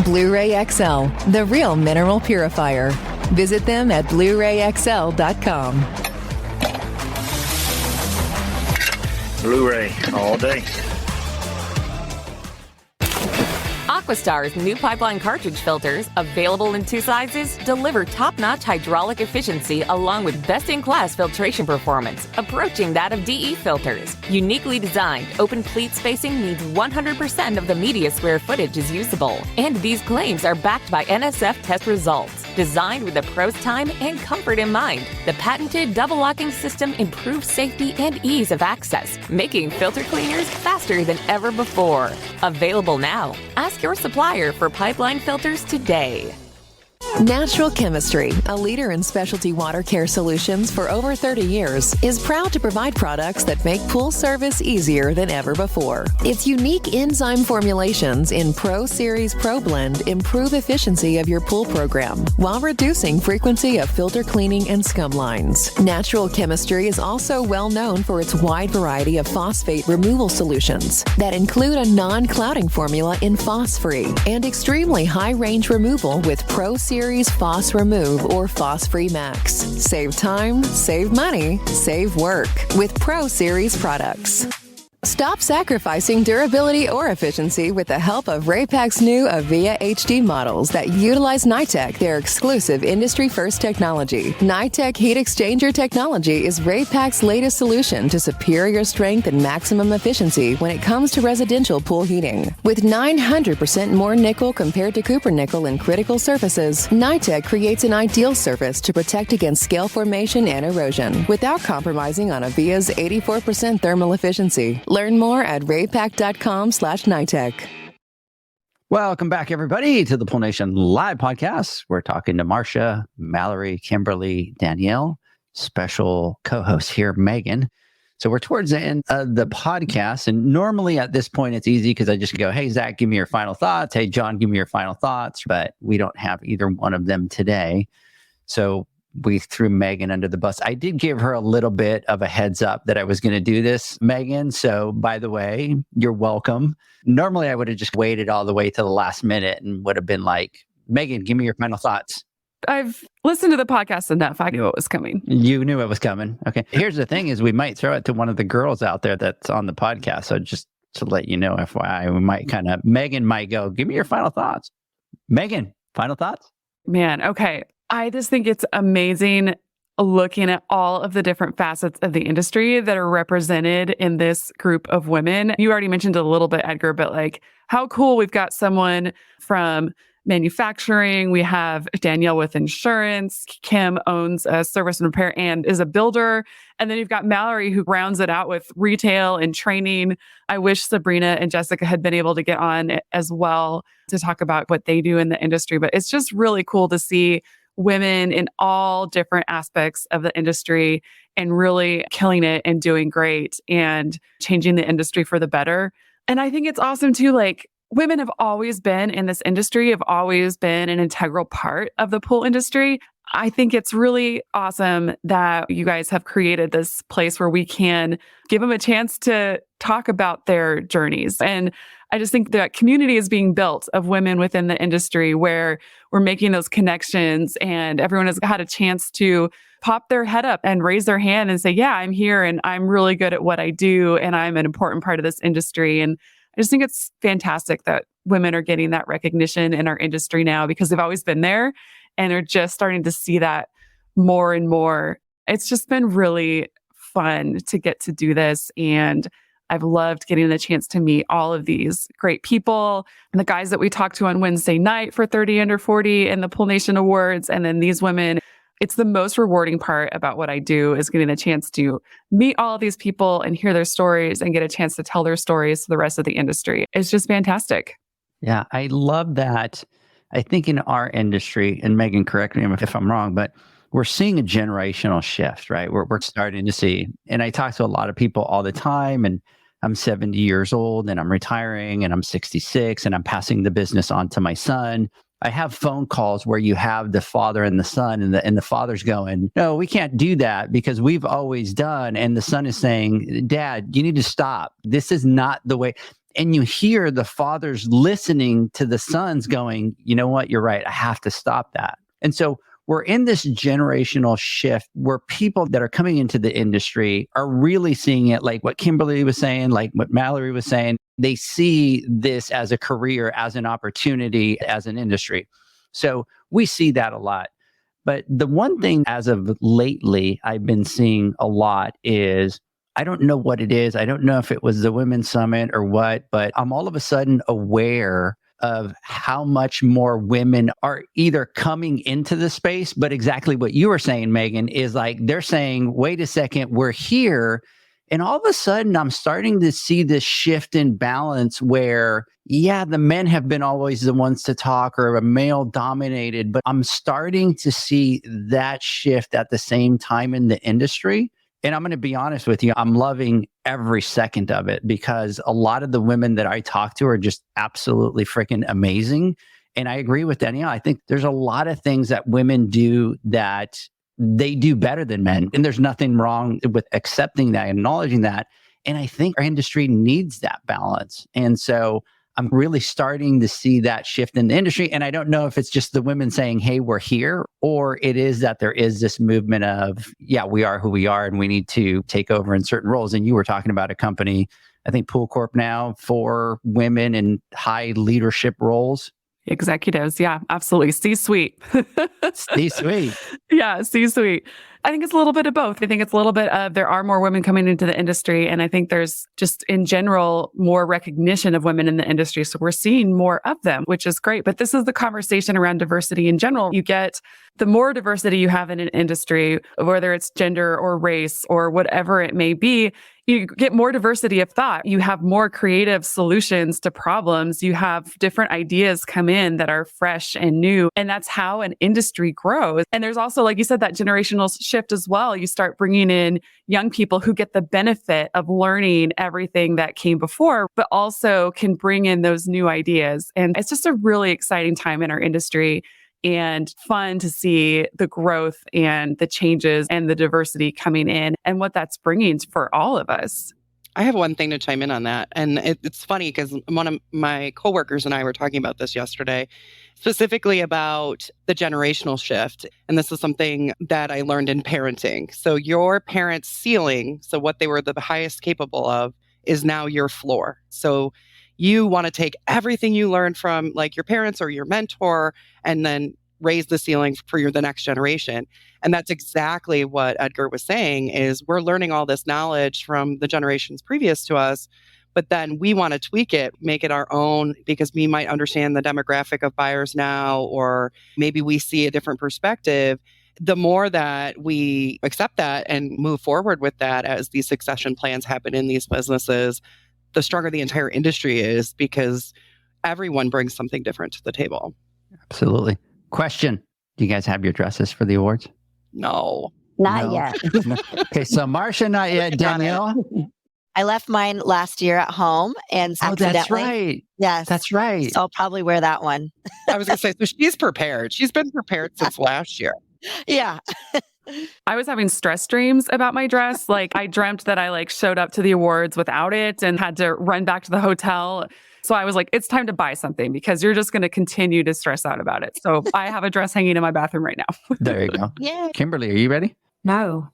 Blueray XL, the real mineral purifier. Visit them at BlueRayXL.com. Blueray all day. AquaStar's new pipeline cartridge filters, available in 2 sizes, deliver top-notch hydraulic efficiency along with best-in-class filtration performance, approaching that of DE filters. Uniquely designed, open pleat spacing means 100% of the media square footage is usable. And these claims are backed by NSF test results. Designed with the pro's time and comfort in mind, the patented double-locking system improves safety and ease of access, making filter cleaners faster than ever before. Available now. Ask your supplier for pipeline filters today. Natural Chemistry, a leader in specialty water care solutions for over 30 years, is proud to provide products that make pool service easier than ever before. Its unique enzyme formulations in Pro Series Pro Blend improve efficiency of your pool program while reducing frequency of filter cleaning and scum lines. Natural Chemistry is also well known for its wide variety of phosphate removal solutions that include a non-clouding formula in Phos-Free and extremely high range removal with Pro Series Phos Remove or Phos Free Max. Save time, save money, save work with Pro Series products. Stop sacrificing durability or efficiency with the help of Raypak's new Avia HD models that utilize NITEC, their exclusive industry-first technology. NITEC heat exchanger technology is Raypak's latest solution to superior strength and maximum efficiency when it comes to residential pool heating. With 900% more nickel compared to copper nickel in critical surfaces, NITEC creates an ideal surface to protect against scale formation and erosion without compromising on Avia's 84% thermal efficiency. Learn more at raypak.com/NITEC. Welcome back, everybody, to the Pool Nation Live podcast. We're talking to Marcia, Mallory, Kimberly, Danielle, special co-host here, Megan. So we're towards the end of the podcast. And normally at this point, it's easy because I just go, hey, Zach, give me your final thoughts. Hey, John, give me your final thoughts. But we don't have either one of them today. So we threw Megan under the bus. I did give her a little bit of a heads up that I was going to do this, Megan. So by the way, you're welcome. Normally, I would have just waited all the way to the last minute and would have been like, Megan, give me your final thoughts. I've listened to the podcast enough. I knew it was coming. You knew it was coming. Okay. Here's the thing is we might throw it to one of the girls out there that's on the podcast. So just to let you know, FYI, we might Megan might go, give me your final thoughts. Megan, final thoughts? Man, okay. I just think it's amazing looking at all of the different facets of the industry that are represented in this group of women. You already mentioned a little bit, Edgar, but like how cool we've got someone from manufacturing. We have Danielle with insurance. Kim owns a service and repair and is a builder. And then you've got Mallory who rounds it out with retail and training. I wish Sabrina and Jessica had been able to get on as well to talk about what they do in the industry. But it's just really cool to see women in all different aspects of the industry and really killing it and doing great and changing the industry for the better. And I think it's awesome too, like women have always been in this industry, have always been an integral part of the pool industry. I think it's really awesome that you guys have created this place where we can give them a chance to talk about their journeys. And I just think that community is being built of women within the industry where we're making those connections and everyone has had a chance to pop their head up and raise their hand and say, yeah, I'm here and I'm really good at what I do and I'm an important part of this industry. And I just think it's fantastic that women are getting that recognition in our industry now because they've always been there and are just starting to see that more and more. It's just been really fun to get to do this. And I've loved getting the chance to meet all of these great people and the guys that we talked to on Wednesday night for 30 Under 40 and the Pool Nation Awards. And then these women, it's the most rewarding part about what I do is getting the chance to meet all of these people and hear their stories and get a chance to tell their stories to the rest of the industry. It's just fantastic. Yeah, I love that. I think in our industry, and Megan, correct me if I'm wrong, but we're seeing a generational shift, right? We're starting to see, and I talk to a lot of people all the time, and I'm 70 years old and I'm retiring and I'm 66 and I'm passing the business on to my son. I have phone calls where you have the father and the son and the father's going, no, we can't do that because we've always done. And the son is saying, Dad, you need to stop. This is not the way. And you hear the fathers listening to the sons going, you know what? You're right. I have to stop that. And so we're in this generational shift where people that are coming into the industry are really seeing it like what Kimberly was saying, like what Mallory was saying. They see this as a career, as an opportunity, as an industry. So we see that a lot. But the one thing as of lately I've been seeing a lot is, I don't know what it is. I don't know if it was the Women's Summit or what, but I'm all of a sudden aware of how much more women are either coming into the space, but exactly what you were saying, Megan, is like they're saying, wait a second, we're here. And all of a sudden, I'm starting to see this shift in balance where, yeah, the men have been always the ones to talk or a male dominated, but I'm starting to see that shift at the same time in the industry. And I'm going to be honest with you, I'm loving every second of it because a lot of the women that I talk to are just absolutely freaking amazing. And I agree with Danielle. I think there's a lot of things that women do that they do better than men. And there's nothing wrong with accepting that, acknowledging that. And I think our industry needs that balance. And so I'm really starting to see that shift in the industry. And I don't know if it's just the women saying, hey, we're here, or it is that there is this movement of, yeah, we are who we are and we need to take over in certain roles. And you were talking about a company, I think Pool Corp now, for women in high leadership roles. Executives. Yeah, absolutely. C-suite. C-suite. Yeah, C-suite. I think it's a little bit of both. I think it's a little bit of there are more women coming into the industry. And I think there's just in general more recognition of women in the industry. So we're seeing more of them, which is great. But this is the conversation around diversity in general. You get the more diversity you have in an industry, whether it's gender or race or whatever it may be, you get more diversity of thought. You have more creative solutions to problems. You have different ideas come in that are fresh and new. And that's how an industry grows. And there's also, like you said, that generational shift as well. You start bringing in young people who get the benefit of learning everything that came before, but also can bring in those new ideas. And it's just a really exciting time in our industry and fun to see the growth and the changes and the diversity coming in and what that's bringing for all of us. I have one thing to chime in on that. And it's funny because one of my coworkers and I were talking about this yesterday, specifically about the generational shift. And this is something that I learned in parenting. So your parents' ceiling, so what they were the highest capable of, is now your floor. So you want to take everything you learned from like your parents or your mentor and then raise the ceiling for the next generation. And that's exactly what Edgar was saying is we're learning all this knowledge from the generations previous to us, but then we want to tweak it, make it our own because we might understand the demographic of buyers now, or maybe we see a different perspective. The more that we accept that and move forward with that as these succession plans happen in these businesses, the stronger the entire industry is because everyone brings something different to the table. Absolutely. Question. Do you guys have your dresses for the awards? No. Not yet. Okay, so Marcia, not yet. Danielle? I left mine last year at home and accidentally. That's right. Yes. That's right. So I'll probably wear that one. I was going to say, so she's prepared. She's been prepared since last year. Yeah. I was having stress dreams about my dress. Like I dreamt that I showed up to the awards without it and had to run back to the hotel So I was like, it's time to buy something because you're just going to continue to stress out about it. So I have a dress hanging in my bathroom right now. There you go. Yeah. Kimberly, are you ready? No,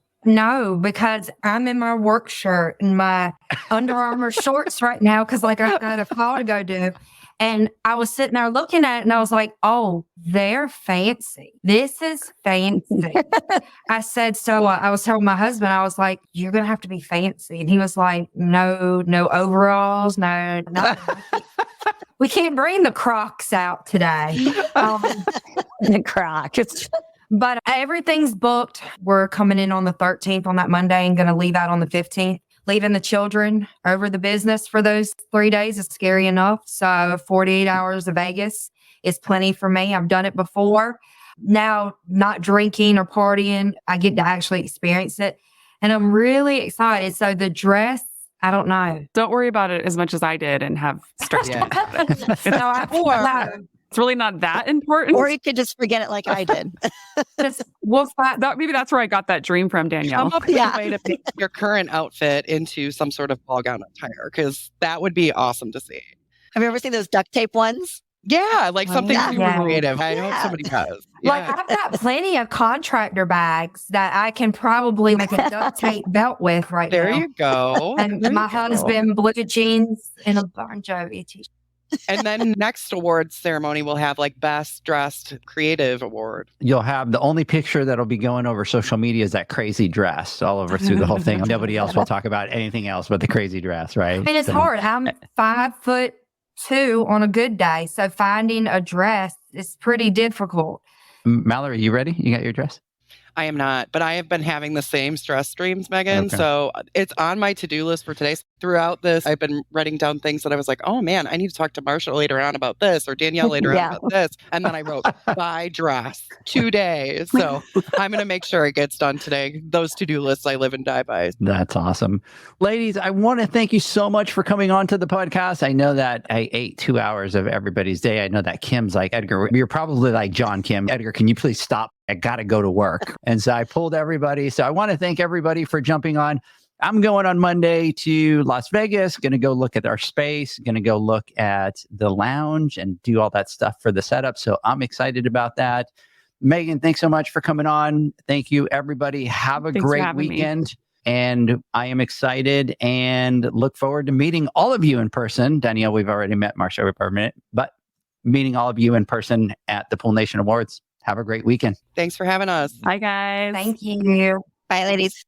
because I'm in my work shirt and my Under Armour shorts right now because like I've got a call to go do. And I was sitting there looking at it and I was like, oh, they're fancy. This is fancy. I said, so I was telling my husband, I was like, you're going to have to be fancy. And he was like, no overalls, no. We can't bring the Crocs out today. The Crocs. But everything's booked. We're coming in on the 13th on that Monday and going to leave out on the 15th. Leaving the children over the business for those 3 days is scary enough. So 48 hours of Vegas is plenty for me. I've done it before. Now, not drinking or partying, I get to actually experience it. And I'm really excited. So the dress, I don't know. Don't worry about it as much as I did and have stressed Yeah. It's really not that important. Or you could just forget it like I did. Maybe that's where I got that dream from, Danielle. Come up with a way to make your current outfit into some sort of ball gown attire, because that would be awesome to see. Have you ever seen those duct tape ones? Yeah, like something super Yeah. creative. I hope somebody does. Like Yeah. I've got plenty of contractor bags that I can probably make a duct tape belt with right There now. you go. And There my you go. husband, blue jeans and a Bon Jovi t-shirt. And then next awards ceremony, we'll have like Best Dressed Creative Award. You'll have the only picture that'll be going over social media is that crazy dress all over through the whole thing. Nobody else will talk about anything else but the crazy dress, right? I mean, it's So- hard. I'm 5'2" on a good day. So finding a dress is pretty difficult. Mallory, you ready? You got your dress? I am not, but I have been having the same stress dreams, Megan. Okay. So it's on my to-do list for today. Throughout this, I've been writing down things that I was like, oh man, I need to talk to Marsha later on about this or Danielle later Yeah. on about this. And then I wrote, buy dress, 2 days. So I'm going to make sure it gets done today. Those to-do lists I live and die by. That's awesome. Ladies, I want to thank you so much for coming on to the podcast. I know that I ate 2 hours of everybody's day. I know that Kim's like, Edgar, you're probably like John Kim. Edgar, can you please stop? I got to go to work. And so I pulled everybody. So I want to thank everybody for jumping on. I'm going on Monday to Las Vegas, going to go look at our space, going to go look at the lounge and do all that stuff for the setup. So I'm excited about that. Megan, thanks so much for coming on. Thank you, everybody. Have a Thanks for great having me. weekend. And I am excited and look forward to meeting all of you in person. Danielle, we've already met. Marsha, we've already met, but meeting all of you in person at the Pool Nation Awards. Have a great weekend. Thanks for having us. Bye, guys. Thank you. Bye, ladies.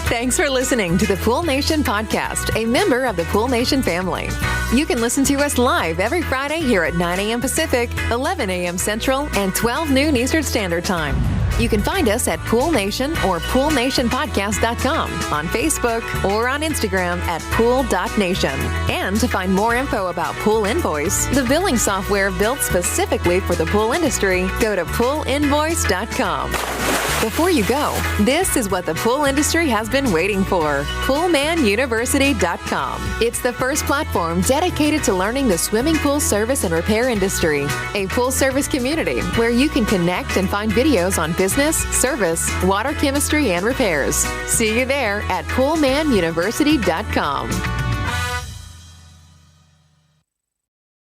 Thanks for listening to the Pool Nation podcast, a member of the Pool Nation family. You can listen to us live every Friday here at 9 a.m. Pacific, 11 a.m. Central, and 12 noon Eastern Standard Time. You can find us at Pool Nation or poolnationpodcast.com, on Facebook, or on Instagram at pool.nation. And to find more info about Pool Invoice, the billing software built specifically for the pool industry, go to poolinvoice.com. Before you go, this is what the pool industry has been waiting for. PoolmanUniversity.com. It's the first platform dedicated to learning the swimming pool service and repair industry. A pool service community where you can connect and find videos on business, service, water chemistry, and repairs. See you there at PoolmanUniversity.com.